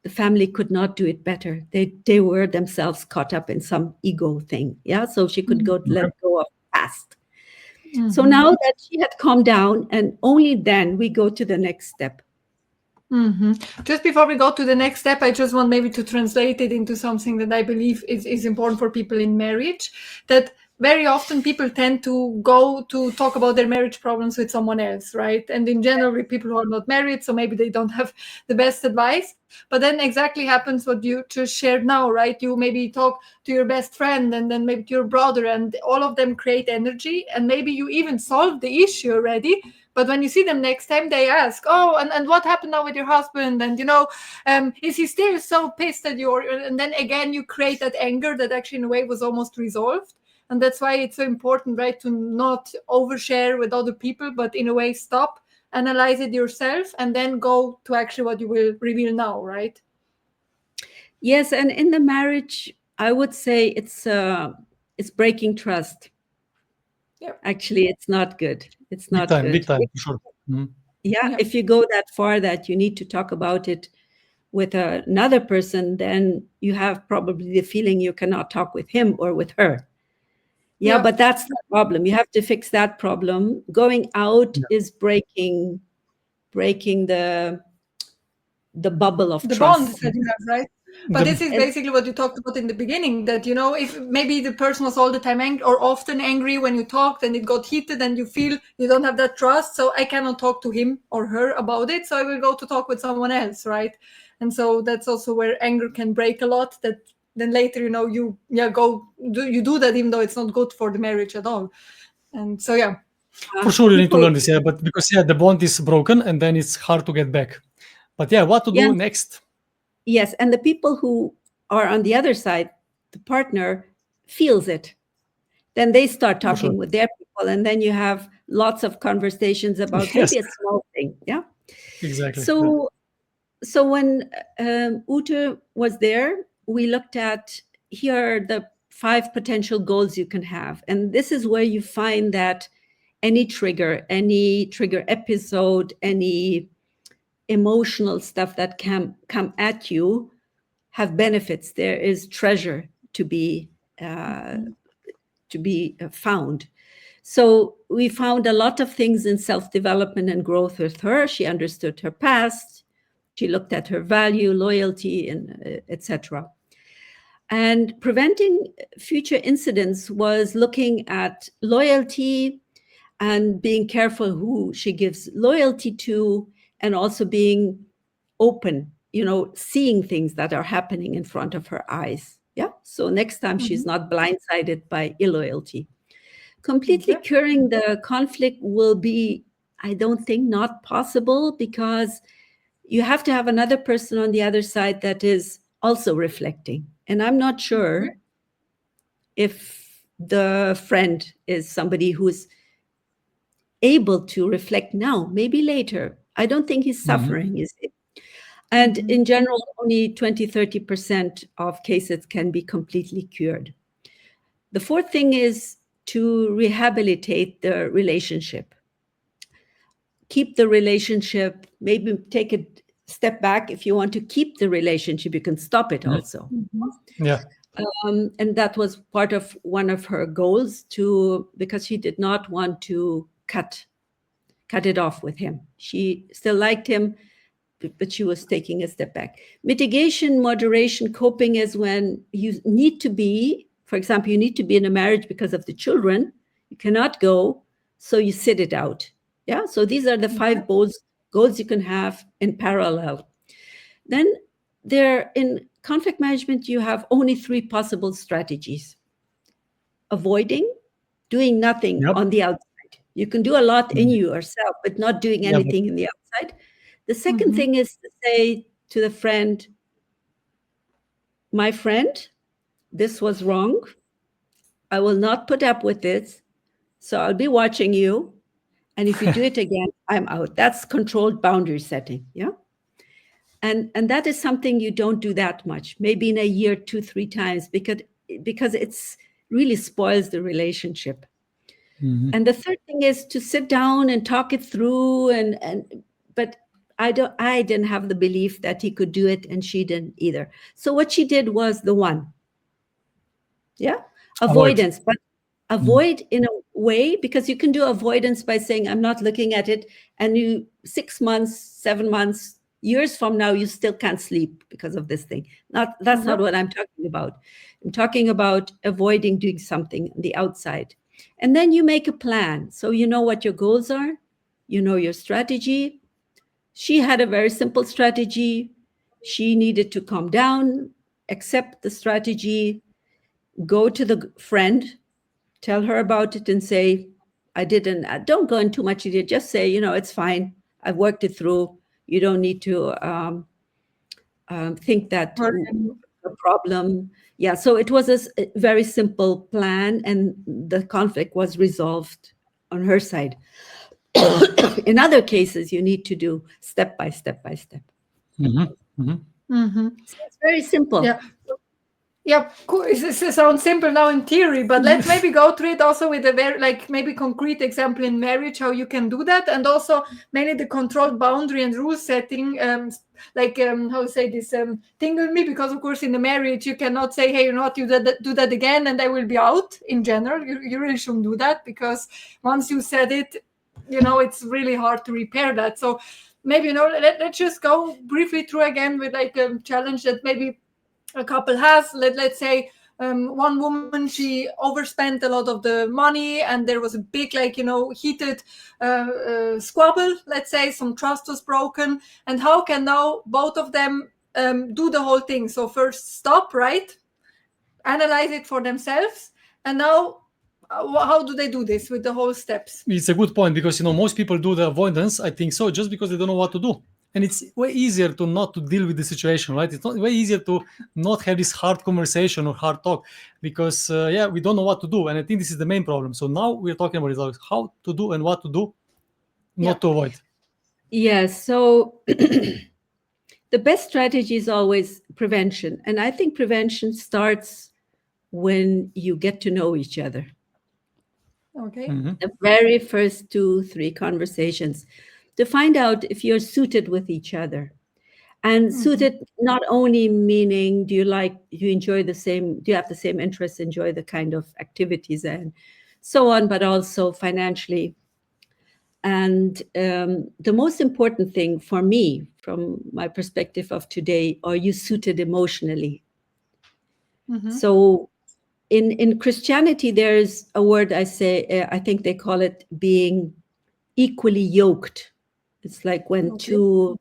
the family could not do it better. They were themselves caught up in some ego thing. Yeah. So she could let go of the past. So now that she had calmed down, and only then we go to the next step. Just before we go to the next step, I just want maybe to translate it into something that I believe is important for people in marriage, that very often people tend to go to talk about their marriage problems with someone else, right? And in general, people who are not married, so maybe they don't have the best advice. But then exactly happens what you just shared now, right? You maybe talk to your best friend and then maybe to your brother, and all of them create energy. And maybe you even solve the issue already. But when you see them next time, they ask, oh, and what happened now with your husband? And, is he still so pissed at you? And then again, you create that anger that actually in a way was almost resolved. And that's why it's so important, right, to not overshare with other people, but in a way stop, analyze it yourself, and then go to actually what you will reveal now, right? Yes, and in the marriage, I would say it's breaking trust. Yeah. Actually, it's not good. It's not good. Big time, for sure. Yeah, if you go that far that you need to talk about it with another person, then you have probably the feeling you cannot talk with him or with her. Yeah, but that's the problem. You have to fix that problem. Going out is breaking the bubble of the trust. bond that you have, right? But this is basically what you talked about in the beginning, that, if maybe the person was all the time angry or often angry when you talked and it got heated and you feel you don't have that trust, so I cannot talk to him or her about it, so I will go to talk with someone else, right? And so that's also where anger can break a lot, that then later, you do that even though it's not good for the marriage at all. And so, for sure you need to learn this, but because the bond is broken and then it's hard to get back. But what to do next? Yes, and the people who are on the other side, the partner feels it. Then they start talking with their people, and then you have lots of conversations about maybe a small thing. Yeah, exactly. So when Ute was there, we looked at, here are the 5 potential goals you can have, and this is where you find that any trigger episode, any emotional stuff that can come at you have benefits. There is treasure to be found. So we found a lot of things in self-development and growth with her. She understood her past. She looked at her value, loyalty, and etc. And preventing future incidents was looking at loyalty and being careful who she gives loyalty to, and also being open, seeing things that are happening in front of her eyes. Yeah. So next time she's not blindsided by illoyalty. Completely curing the conflict will be, I don't think, not possible, because you have to have another person on the other side that is also reflecting. And I'm not sure if the friend is somebody who's able to reflect now, maybe later. I don't think he's suffering, is it? And in general, only 20-30% of cases can be completely cured. The fourth thing is to rehabilitate the relationship. Keep the relationship, maybe take a step back. If you want to keep the relationship, you can stop it also. Yeah. And that was part of one of her goals, because she did not want to cut it off with him. She still liked him, but she was taking a step back. Mitigation, moderation, coping is when you need to be, for example, you need to be in a marriage because of the children. You cannot go, so you sit it out. Yeah. So these are the 5 goals you can have in parallel. Then in conflict management, you have only 3 possible strategies. Avoiding, doing nothing on the outside. You can do a lot in yourself, but not doing anything in the outside. The second thing is to say to the friend, my friend, this was wrong. I will not put up with this. So I'll be watching you. And if you do it again, I'm out. That's controlled boundary setting. Yeah. And that is something you don't do that much, maybe in a year, 2-3 times, because it's really spoils the relationship. And the third thing is to sit down and talk it through. But I didn't have the belief that he could do it, and she didn't either. So what she did was the one. Yeah. Avoidance, but avoid in a way, because you can do avoidance by saying, I'm not looking at it. And 6 months, 7 months, years from now, you still can't sleep because of this thing. That's not what I'm talking about. I'm talking about avoiding doing something on the outside. And then you make a plan. So you know what your goals are, you know your strategy. She had a very simple strategy. She needed to calm down, accept the strategy, go to the friend, tell her about it, and say, don't go into too much detail. Just say, it's fine. I've worked it through. You don't need to think that a problem. Yeah, so it was a very simple plan, and the conflict was resolved on her side. In other cases, you need to do step by step by step. So it's very simple. Yeah. Yeah, cool. It sounds simple now in theory, but let's maybe go through it also with a very maybe concrete example in marriage, how you can do that, and also mainly the controlled boundary and rule setting. How to say this thing with me, because of course in the marriage you cannot say, hey, you do that again and I will be out. In general, you really shouldn't do that, because once you said it, it's really hard to repair that. So maybe let's just go briefly through again with a challenge that maybe a couple has. Let's say one woman, she overspent a lot of the money, and there was a big heated squabble. Let's say some trust was broken, and how can now both of them do the whole thing? So first stop, right, analyze it for themselves, and now how do they do this with the whole steps? It's a good point, because most people do the avoidance, I think so, just because they don't know what to do. And it's way easier to not to deal with the situation, right? It's not way easier to not have this hard conversation or hard talk, because we don't know what to do. And I think this is the main problem. So now we're talking about is how to do and what to do, not to avoid. Yes. So the best strategy is always prevention. And I think prevention starts when you get to know each other. Okay. The very first 2-3 conversations to find out if you're suited with each other. And suited not only meaning do you enjoy the same, do you have the same interests, enjoy the kind of activities and so on, but also financially. And the most important thing for me, from my perspective of today, are you suited emotionally? So in Christianity, there's a word I say, I think they call it being equally yoked. It's like when two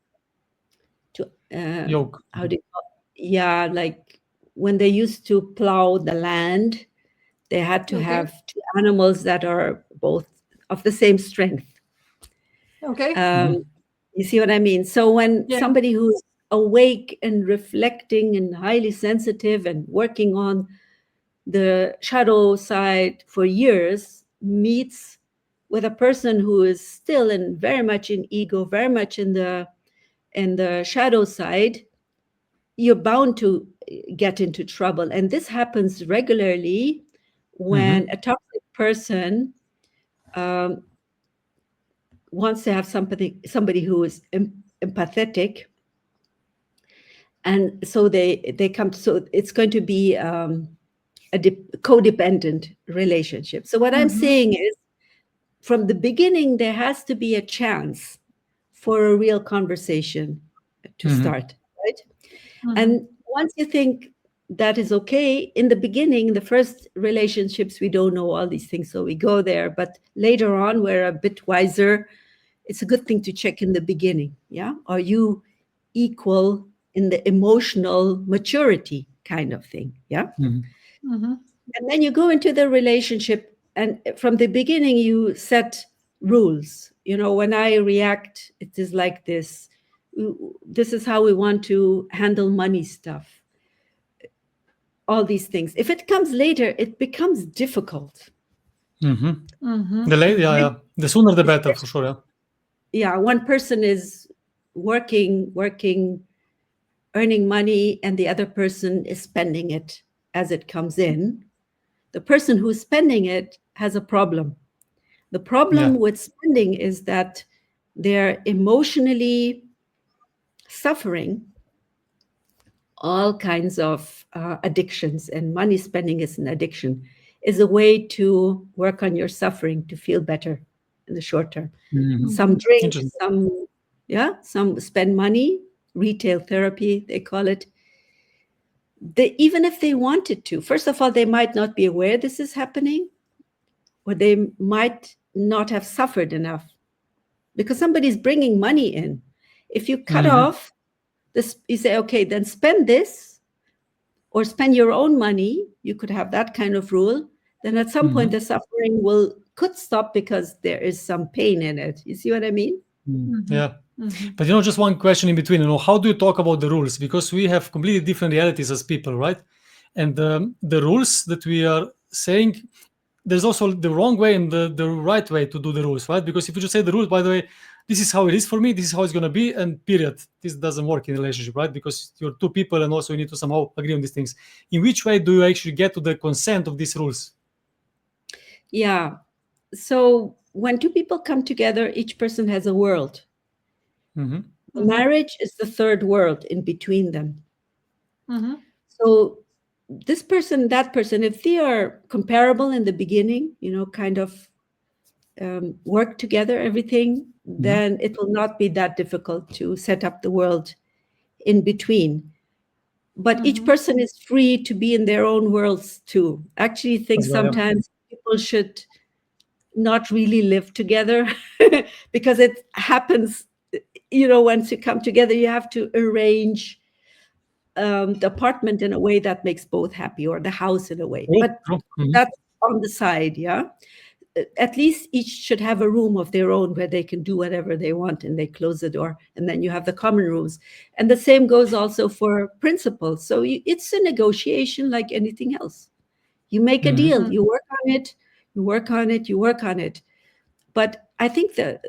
Yoke. how do you call it? Yeah, like when they used to plow the land, they had to have two animals that are both of the same strength. Okay. You see what I mean? So when Yeah. somebody who's awake and reflecting and highly sensitive and working on the shadow side for years meets with a person who is still in very much in ego, very much in the shadow side, you're bound to get into trouble. And this happens regularly when a toxic person wants to have somebody who is empathetic, and so they come. So it's going to be a codependent relationship. So what I'm saying is, from the beginning, there has to be a chance for a real conversation to start, right? And once you think that is okay, in the beginning, the first relationships, we don't know all these things, so we go there. But later on, we're a bit wiser. It's a good thing to check in the beginning. Yeah, are you equal in the emotional maturity kind of thing? Yeah. And then you go into the relationship, and from the beginning, you set rules. You know, when I react, it is like this. This is how we want to handle money stuff. All these things. If it comes later, it becomes difficult. The sooner the better, for sure. Yeah, one person is working, earning money, and the other person is spending it as it comes in. The person who's spending it has a problem. The problem with spending is that they're emotionally suffering all kinds of addictions, and money spending is an addiction, is a way to work on your suffering, to feel better in the short term. Some drink, some spend money, retail therapy, they call it. Even if they wanted to, first of all, they might not be aware this is happening, or they might not have suffered enough because somebody's bringing money in. If you cut off this, you say, okay, then spend this or spend your own money. You could have that kind of rule. Then at some point, the suffering could stop because there is some pain in it. You see what I mean? Yeah. But just one question in between, how do you talk about the rules? Because we have completely different realities as people, right? And the rules that we are saying, there's also the wrong way and the right way to do the rules, right? Because if you just say the rules, by the way, this is how it is for me, this is how it's going to be, and period. This doesn't work in a relationship, right? Because you're two people and also you need to somehow agree on these things. In which way do you actually get to the consent of these rules? Yeah. So when two people come together, each person has a world. Marriage is the third world in between them. So this person, that person, if they are comparable in the beginning, kind of work together, everything, then it will not be that difficult to set up the world in between. But each person is free to be in their own worlds too. Actually, think sometimes people should not really live together because it happens, once you come together, you have to arrange the apartment in a way that makes both happy, or the house in a way. But that's on the side, yeah. At least each should have a room of their own where they can do whatever they want, and they close the door, and then you have the common rooms. And the same goes also for principles. So it's a negotiation like anything else. You make a deal, you work on it, you work on it, you work on it. But I think that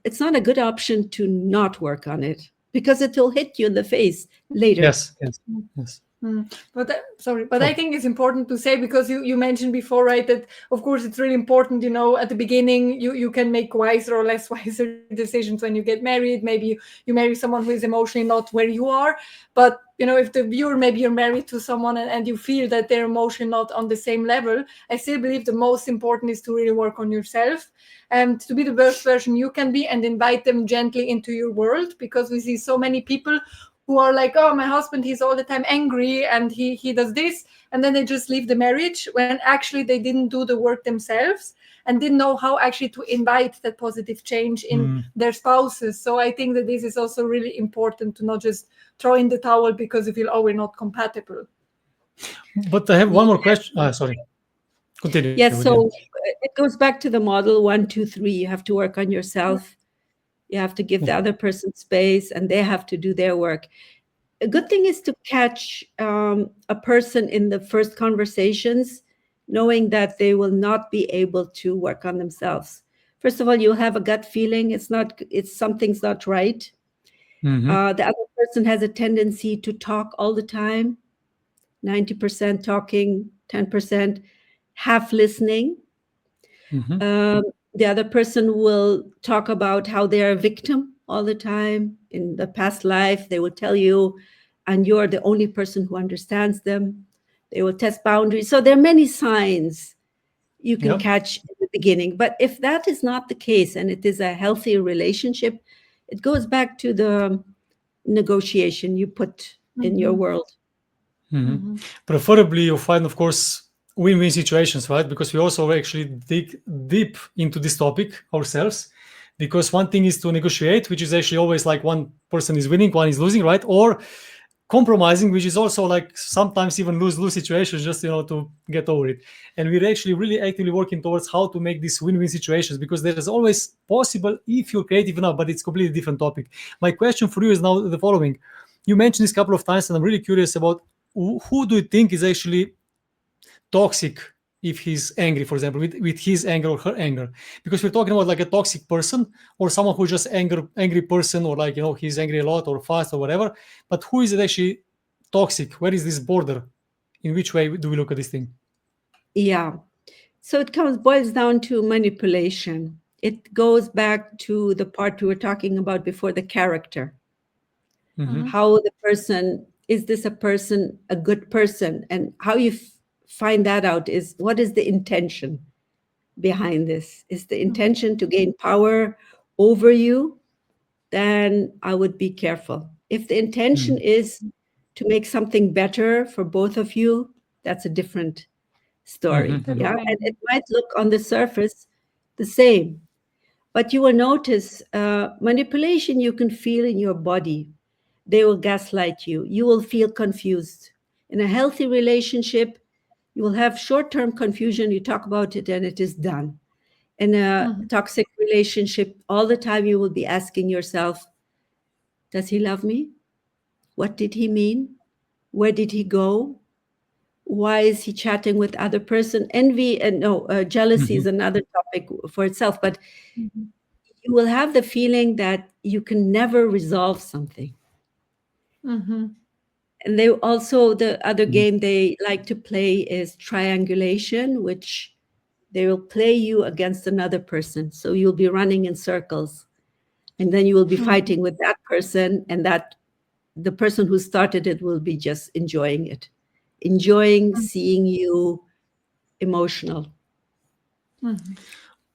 it's not a good option to not work on it, because it will hit you in the face later. Yes. But I think it's important to say, because you mentioned before, right, that of course it's really important, at the beginning you can make wiser or less wiser decisions when you get married. Maybe you marry someone who is emotionally not where you are, but if the viewer, maybe you're married to someone and you feel that they're emotionally not on the same level, I still believe the most important is to really work on yourself and to be the best version you can be, and invite them gently into your world, because we see so many people who who are like, oh, my husband, he's all the time angry and he does this, and then they just leave the marriage when actually they didn't do the work themselves and didn't know how actually to invite that positive change in their spouses. So I think that this is also really important, to not just throw in the towel because you feel, oh, we're not compatible. But I have one more question. Sorry. Continue. Yes, again. so it goes back to the model 1, 2, 3. You have to work on yourself. You have to give the other person space, and they have to do their work. A good thing is to catch a person in the first conversations, knowing that they will not be able to work on themselves. First of all, you'll have a gut feeling it's something's not right. The other person has a tendency to talk all the time, 90% talking, 10% half listening. The other person will talk about how they're a victim all the time. In the past life, they will tell you, and you're the only person who understands them. They will test boundaries. So there are many signs you can catch in the beginning. But if that is not the case, and it is a healthy relationship, it goes back to the negotiation you put in your world. Preferably, you find, of course, win-win situations, right? Because we also actually dig deep into this topic ourselves. Because one thing is to negotiate, which is actually always like one person is winning, one is losing, right? Or compromising, which is also like sometimes even lose-lose situations, just to get over it. And we're actually really actively working towards how to make these win-win situations, because there is always possible if you're creative enough, but it's completely different topic. My question for you is now the following. You mentioned this a couple of times, and I'm really curious about who do you think is actually toxic if he's angry, for example, with his anger or her anger? Because we're talking about like a toxic person or someone who's just angry person, or like, he's angry a lot or fast or whatever. But who is it actually toxic? Where is this border? In which way do we look at this thing? Yeah. So it boils down to manipulation. It goes back to the part we were talking about before, the character. How the person, is this a person, a good person? And how you find that out is, what is the intention behind this? Is the intention to gain power over you? Then I would be careful. If the intention is to make something better for both of you, that's a different story. Yeah, and it might look on the surface the same, but you will notice manipulation you can feel in your body. They will gaslight you. You will feel confused. In a healthy relationship, you will have short-term confusion. You talk about it and it is done. In a toxic relationship, all the time you will be asking yourself, does he love me? What did he mean? Where did he go? Why is he chatting with other person? Envy and jealousy is another topic for itself, but you will have the feeling that you can never resolve something. And they also, the other game they like to play is triangulation, which they will play you against another person. So you'll be running in circles, and then you will be fighting with that person, and that the person who started it will be just enjoying it, enjoying seeing you emotional.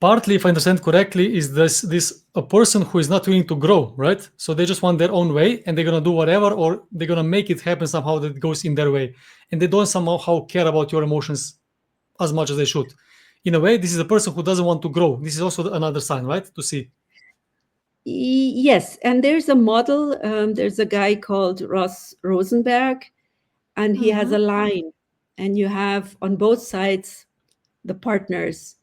Partly, if I understand correctly, is this a person who is not willing to grow, right? So they just want their own way, and they're gonna do whatever, or they're gonna make it happen somehow that it goes in their way, and they don't somehow care about your emotions as much as they should. In a way, this is a person who doesn't want to grow. This is also another sign, right? To see. Yes, and there's a model. There's a guy called Ross Rosenberg, and he has a line, and you have on both sides the partners.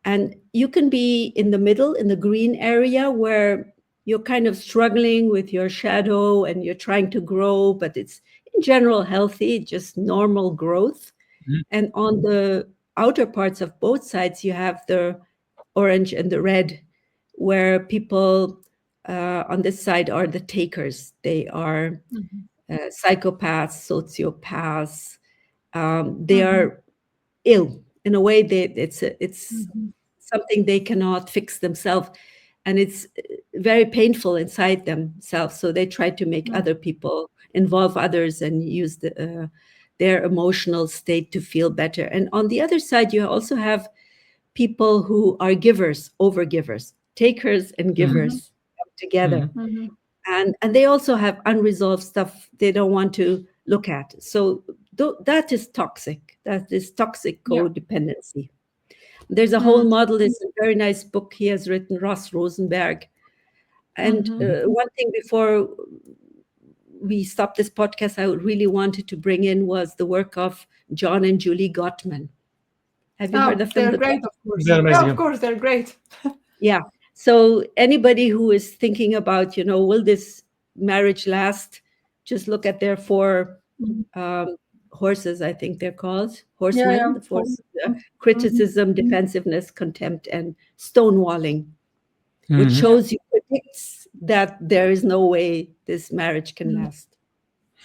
And you can be in the middle, in the green area, where you're kind of struggling with your shadow and you're trying to grow, but it's in general healthy, just normal growth. And on the outer parts of both sides, you have the orange and the red, where people on this side are the takers. They are psychopaths, sociopaths. They are ill in a way that it's something they cannot fix themselves, and it's very painful inside themselves. So they try to make other people, involve others, and use their emotional state to feel better. And on the other side, you also have people who are givers, overgivers, takers and givers come together. and they also have unresolved stuff they don't want to look at. So that is toxic. That is toxic Yeah. codependency. There's a whole model. It's a very nice book he has written, Ross Rosenberg. And one thing before we stop this podcast, I really wanted to bring in was the work of John and Julie Gottman. Have you heard of them? They're great, of course. They're amazing. Yeah, of course, they're great. Yeah. So anybody who is thinking about, will this marriage last? Just look at their 4 horses, I think they're called. Horsemen, Yeah. the 4 criticism, defensiveness, contempt, and stonewalling, which shows you, predicts that there is no way this marriage can last.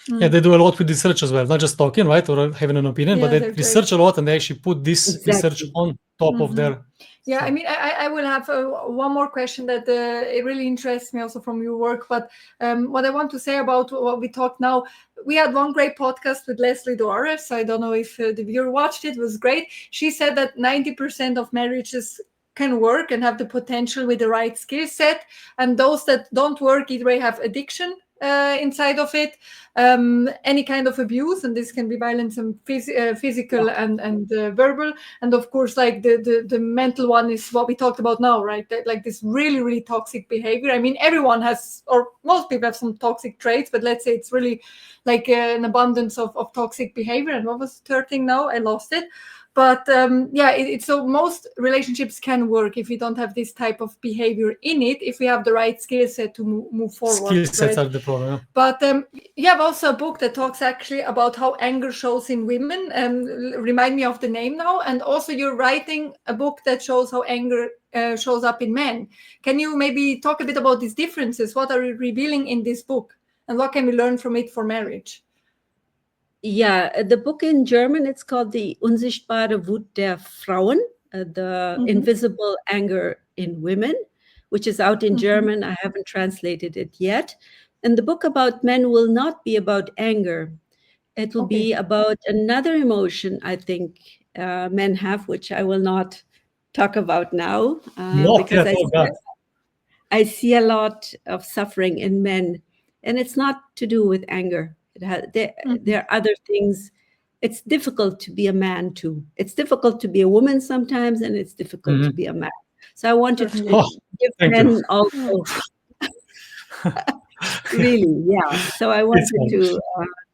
Yeah, they do a lot with research as well, not just talking, right, or having an opinion, but they they're research great. a lot, and they actually put this research on top of their. Yeah, I mean, I will have one more question that it really interests me also from your work. But what I want to say about what we talked now, we had one great podcast with Leslie Doares. I don't know if the viewer watched it. It was great. She said that 90% of marriages can work and have the potential with the right skill set. And those that don't work either have addiction inside of it, any kind of abuse, and this can be violence and physical and verbal, and of course, like the mental one is what we talked about now, right? Like this really toxic behavior. I mean, everyone has, or most people have some toxic traits, but let's say it's really like an abundance of toxic behavior. And what was the third thing now? I lost it. But it's so most relationships can work if we don't have this type of behavior in it, if we have the right skill set to move forward. Skill sets are the problem. But you have also a book that talks actually about how anger shows in women. Remind me of the name now. And also you're writing a book that shows how anger shows up in men. Can you maybe talk a bit about these differences? What are you revealing in this book? And what can we learn from it for marriage? Yeah, the book in German, it's called Die unsichtbare Wut der Frauen, the invisible anger in women, which is out in German. I haven't translated it yet. And the book about men will not be about anger. It will be about another emotion, I think, men have, which I will not talk about now, because I see a lot of suffering in men, and it's not to do with anger. There are other things. It's difficult to be a man too. It's difficult to be a woman sometimes, and it's difficult to be a man. So I wanted to give men also. Really, yeah. So I wanted to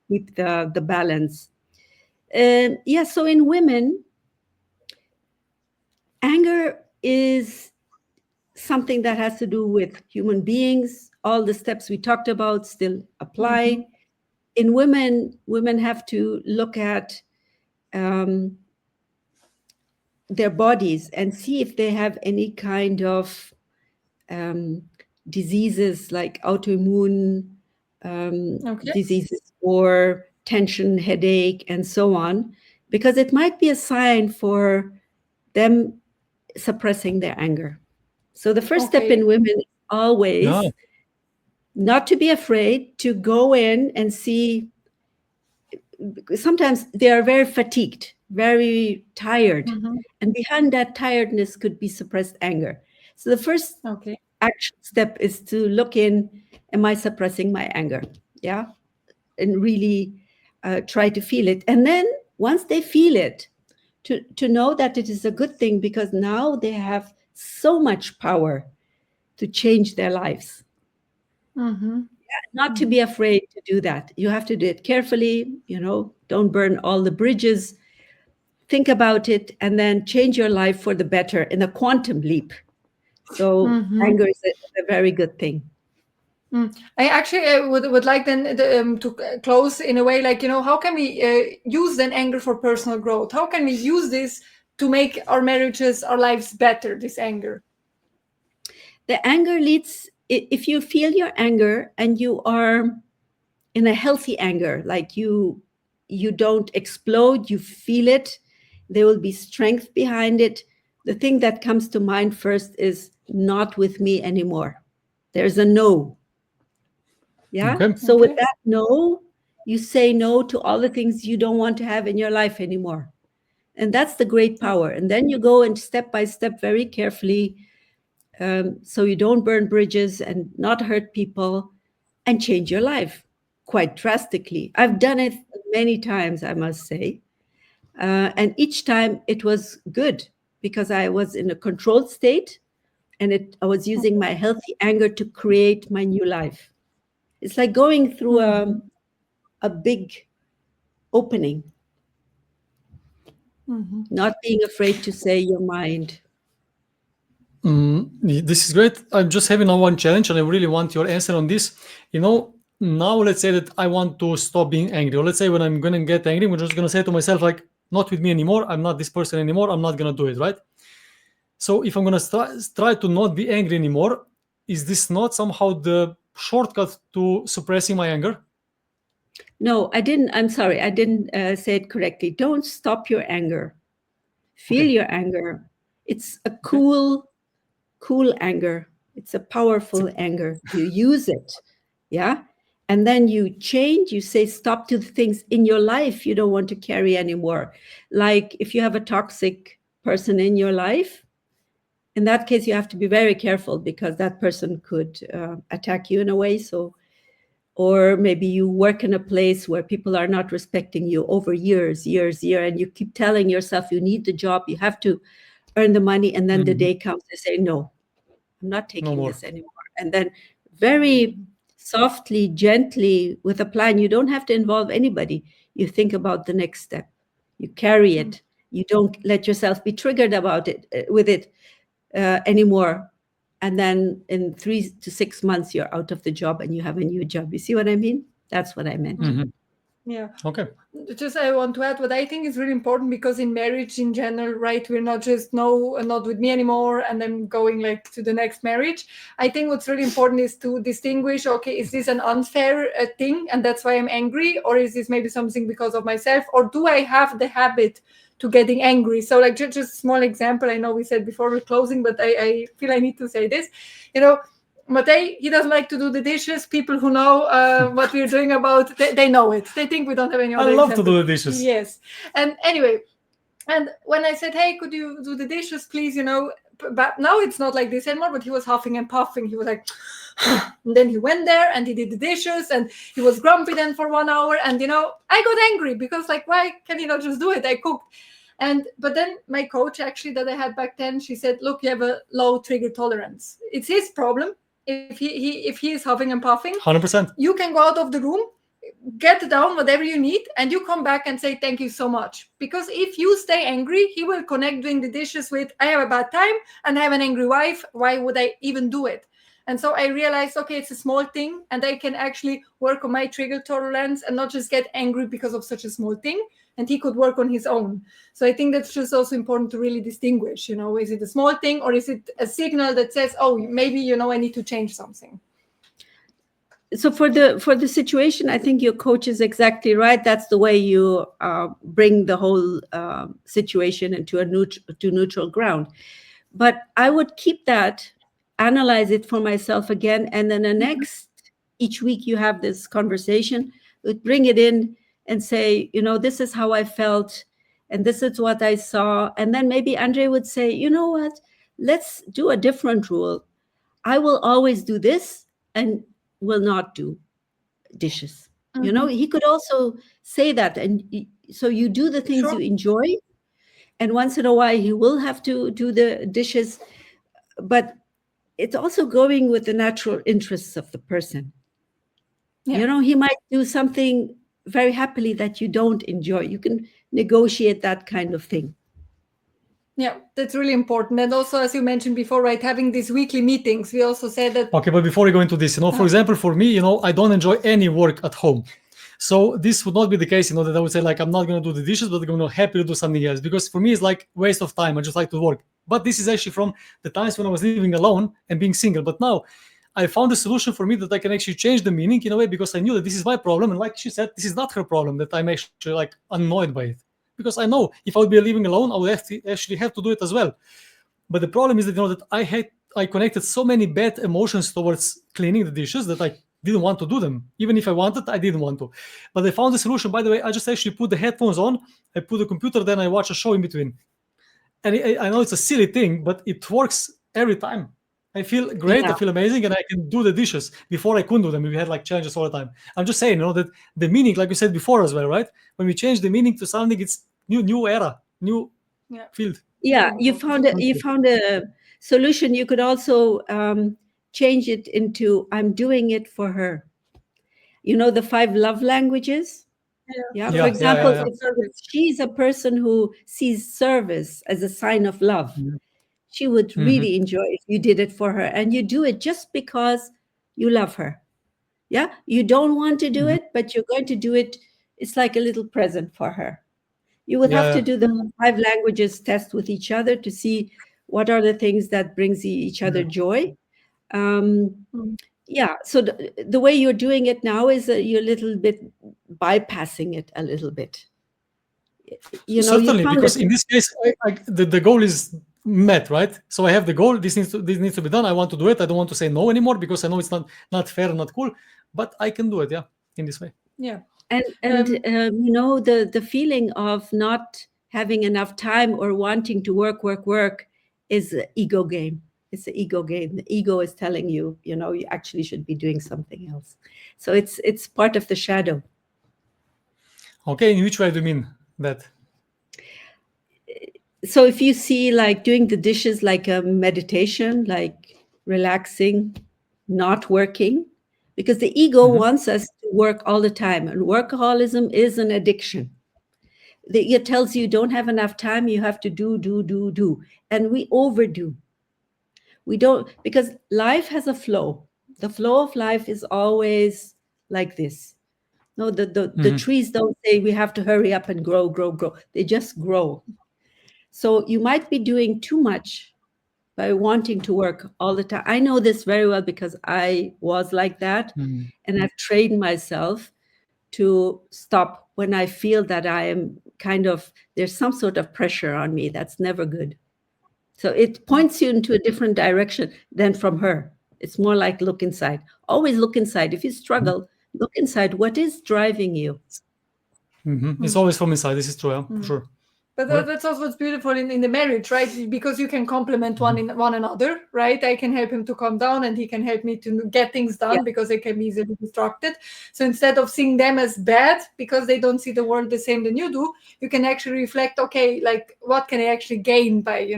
keep the balance. So in women, anger is something that has to do with human beings. All the steps we talked about still apply. In women have to look at their bodies and see if they have any kind of diseases like autoimmune diseases or tension, headache, and so on, because it might be a sign for them suppressing their anger. So the first step in women is always not to be afraid to go in and see. Sometimes they are very fatigued, very tired. And behind that tiredness could be suppressed anger. So the first action step is to look in, am I suppressing my anger? Yeah. And really try to feel it. And then once they feel it, to know that it is a good thing, because now they have so much power to change their lives. Not to be afraid to do that. You have to do it carefully, don't burn all the bridges. Think about it and then change your life for the better in a quantum leap. So anger is a very good thing. I actually would like then to close in a way, like, how can we use then anger for personal growth? How can we use this to make our marriages, our lives better, this anger? The anger leads, if you feel your anger and you are in a healthy anger, like you don't explode, you feel it, there will be strength behind it. The thing that comes to mind first is not with me anymore. There's a no. Yeah. So with that no, you say no to all the things you don't want to have in your life anymore. And that's the great power. And then you go and step by step, very carefully, so you don't burn bridges and not hurt people. and change your life quite drastically. I've done it many times, I must say. And each time it was good because I was in a controlled state, and I was using my healthy anger to create my new life. It's like going through a big opening, not being afraid to say your mind. This is great. I'm just having one challenge, and I really want your answer on this. Now let's say that I want to stop being angry, or let's say when I'm gonna get angry, I'm just gonna say to myself, like, not with me anymore. I'm not this person anymore. I'm not gonna do it, right? So if I'm gonna try to not be angry anymore, is this not somehow the shortcut to suppressing my anger? No, I didn't. I'm sorry. I didn't say it correctly. Don't stop your anger. Feel Okay. your anger. It's a cool anger. It's a powerful anger. You use it. Yeah. And then you change, you say stop to the things in your life you don't want to carry anymore. Like if you have a toxic person in your life, in that case, you have to be very careful because that person could attack you in a way. So, or maybe you work in a place where people are not respecting you over years, and you keep telling yourself you need the job, you have to earn the money, and then the day comes, they say, no, I'm not No taking more. this anymore. And then very softly, gently, with a plan, you don't have to involve anybody. You think about the next step. You carry it. You don't let yourself be triggered about it, with it anymore. And then in 3 to 6 months, you're out of the job and you have a new job. You see what I mean? That's what I meant. Yeah. Okay. Just I want to add what I think is really important, because in marriage in general, right, we're not just no, not with me anymore, and then going like to the next marriage. I think what's really important is to distinguish, okay, is this an unfair thing and that's why I'm angry, or is this maybe something because of myself, or do I have the habit to getting angry? So like just a small example, I know we said before we're closing, but I feel I need to say this. Matej, he doesn't like to do the dishes. People who know what we're doing about, they know it. They think we don't have any other I love example. to do the dishes. Yes. And anyway, and when I said, hey, could you do the dishes, please, but now it's not like this anymore, but he was huffing and puffing. He was like, and then he went there and he did the dishes and he was grumpy then for 1 hour. And, I got angry because like, why can he not just do it? I cooked. But then my coach actually that I had back then, she said, look, you have a low trigger tolerance. It's his problem. If he is huffing and puffing, 100%. you can go out of the room, get down whatever you need, and you come back and say thank you so much. Because if you stay angry, he will connect doing the dishes with, I have a bad time and I have an angry wife. Why would I even do it? And so I realized, okay, it's a small thing and I can actually work on my trigger tolerance and not just get angry because of such a small thing. And he could work on his own. So I think that's just also important to really distinguish, is it a small thing or is it a signal that says, oh, maybe, I need to change something. So for the situation, I think your coach is exactly right. That's the way you bring the whole situation into neutral ground. But I would keep that, analyze it for myself again, and then each week you have this conversation, would bring it in and say, this is how I felt, and this is what I saw. And then maybe Andre would say, you know what, let's do a different rule. I will always do this and will not do dishes. He could also say that. And so you do the things you enjoy. And once in a while, he will have to do the dishes. But it's also going with the natural interests of the person. Yeah. He might do something very happily that you don't enjoy. You can negotiate that kind of thing. Yeah, that's really important. And also, as you mentioned before, right, having these weekly meetings, we also said that. Okay, but before we go into this, for example, for me, I don't enjoy any work at home. So this would not be the case, that I would say, like, I'm not going to do the dishes, but I'm going to happy to do something else. Because for me, it's like waste of time. I just like to work. But this is actually from the times when I was living alone and being single. But now I found a solution for me that I can actually change the meaning in a way, because I knew that this is my problem. And like she said, this is not her problem, that I'm actually like annoyed by it. Because I know if I would be living alone, I would actually have to do it as well. But the problem is that, that I connected so many bad emotions towards cleaning the dishes that I didn't want to do them. Even if I wanted, I didn't want to. But I found the solution. By the way, I just actually put the headphones on, I put the computer, then I watch a show in between. And I know it's a silly thing, but it works every time. I feel great. Yeah. I feel amazing, and I can do the dishes. Before I couldn't do them. We had like challenges all the time. I'm just saying, that the meaning, like you said before as well, right? When we change the meaning to something, it's new era, new field. Yeah, you found a solution. You could also change it into I'm doing it for her. You know the 5 love languages? Yeah. For example, if she's a person who sees service as a sign of love, she would really enjoy if you did it for her, and you do it just because you love her. Yeah, you don't want to do it, but you're going to do it. It's like a little present for her. You would have to do the 5 languages test with each other to see what are the things that brings each other joy. Yeah, so the way you're doing it now is you're a little bit bypassing it a little bit. Certainly, because in this case, the goal is met, right? So I have the goal. This needs to be done. I want to do it. I don't want to say no anymore because I know it's not fair, not cool. But I can do it, in this way. Yeah. And the feeling of not having enough time or wanting to work is an ego game. It's an ego game. The ego is telling you, you actually should be doing something else. So it's part of the shadow. Okay, in which way do you mean that? So if you see like doing the dishes like a meditation, like relaxing, not working, because the ego wants us to work all the time, and workaholism is an addiction. It tells you don't have enough time, you have to do, and we overdo. We don't, because life has a flow. The flow of life is always like this. No, the trees don't say we have to hurry up and grow. They just grow. So you might be doing too much by wanting to work all the time. I know this very well because I was like that, and I've trained myself to stop when I feel that I am there's some sort of pressure on me. That's never good. So it points you into a different direction than from her. It's more like look inside. Always look inside. If you struggle, look inside. What is driving you? It's always from inside. This is true, for sure. But that's also what's beautiful in the marriage, right? Because you can complement one another, right? I can help him to calm down, and he can help me to get things done because I can be easily distracted. So instead of seeing them as bad because they don't see the world the same than you do, you can actually reflect, okay, like what can I actually gain by,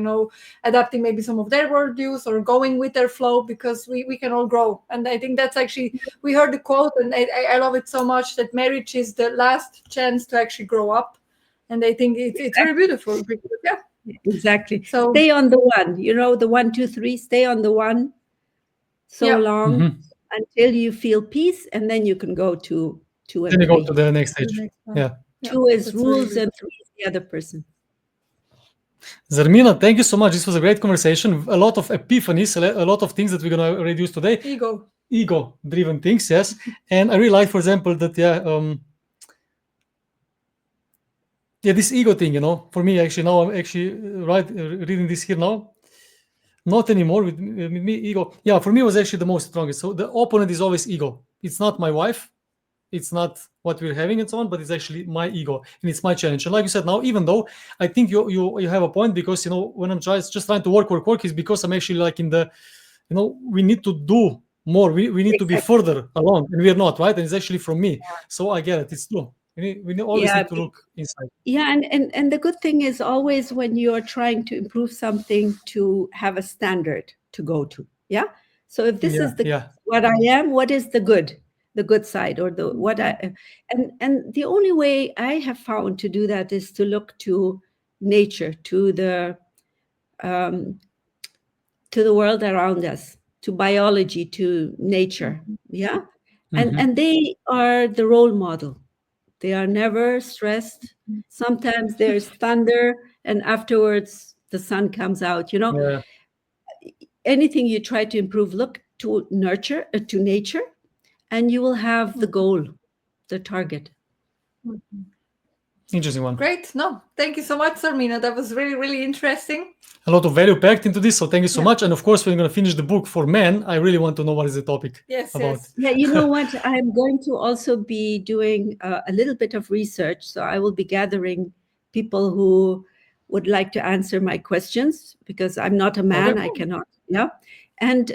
adapting maybe some of their worldviews or going with their flow, because we can all grow. And I think that's actually, we heard the quote, and I love it so much, that marriage is the last chance to actually grow up. And I think it's very beautiful. Exactly. So stay on the one, the 1, 2, 3, stay on the one long until you feel peace, and then you can go to 2 and 3. Then you go to the next stage. Yeah. 2 is rules, and 3 is the other person. Zarmina, thank you so much. This was a great conversation. A lot of epiphanies, a lot of things that we're going to reduce today. Ego-driven things, yes. And I really like, for example, that, this ego thing, for me, actually, now I'm actually reading this here now. Not anymore with me, ego. Yeah, for me, it was actually the most strongest. So the opponent is always ego. It's not my wife. It's not what we're having and so on, but it's actually my ego, and it's my challenge. And like you said, now, even though I think you have a point, because, when I'm just trying to work is because I'm actually like in the, we need to do more. We need to be further along, and we're not, right? And it's actually from me. So I get it. It's true. We always need to look inside. Yeah, and the good thing is always when you're trying to improve something, to have a standard to go to. Yeah. So if this is what I am, what is the good side, or and the only way I have found to do that is to look to nature, to the world around us, to biology, to nature. Yeah. And they are the role model. They are never stressed. Sometimes there's thunder, and afterwards the sun comes out. Anything you try to improve, look to nature, and you will have the goal, the target. Interesting one. Great. No, thank you so much, Zarmina. That was really, really interesting. A lot of value packed into this, so thank you so much. And of course, when you're going to finish the book for men, I really want to know what is the topic about. Yeah, you know what? I'm going to also be doing a little bit of research. So I will be gathering people who would like to answer my questions, because I'm not a man. I cannot. Yeah. And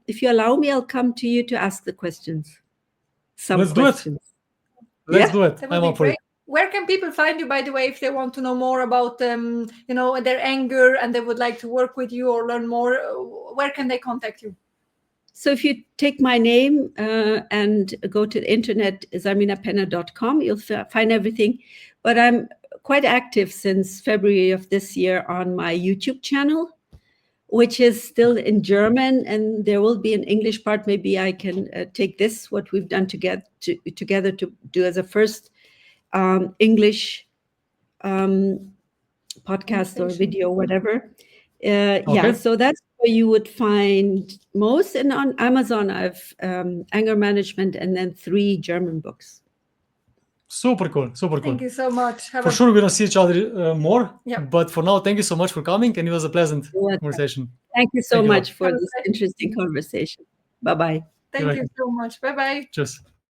if you allow me, I'll come to you to ask the questions. Let's do it. Let's do it. That would I'm be up for it. great. Where can people find you, by the way, if they want to know more about their anger and they would like to work with you or learn more? Where can they contact you? So if you take my name and go to the internet, zarminapenna.com, you'll find everything. But I'm quite active since February of this year on my YouTube channel, which is still in German, and there will be an English part. Maybe I can take this, what we've done together to do as a first English podcast or video, whatever. Yeah, so that's where you would find most. And on Amazon, I've anger management and then 3 German books. Super cool. Super cool. Thank you so much. For sure, we're going to see each other more. Yeah. But for now, thank you so much for coming. And it was a pleasant conversation. Thank you so Thank you. much for this interesting conversation. Bye-bye. Thank you so much. Bye-bye. Cheers.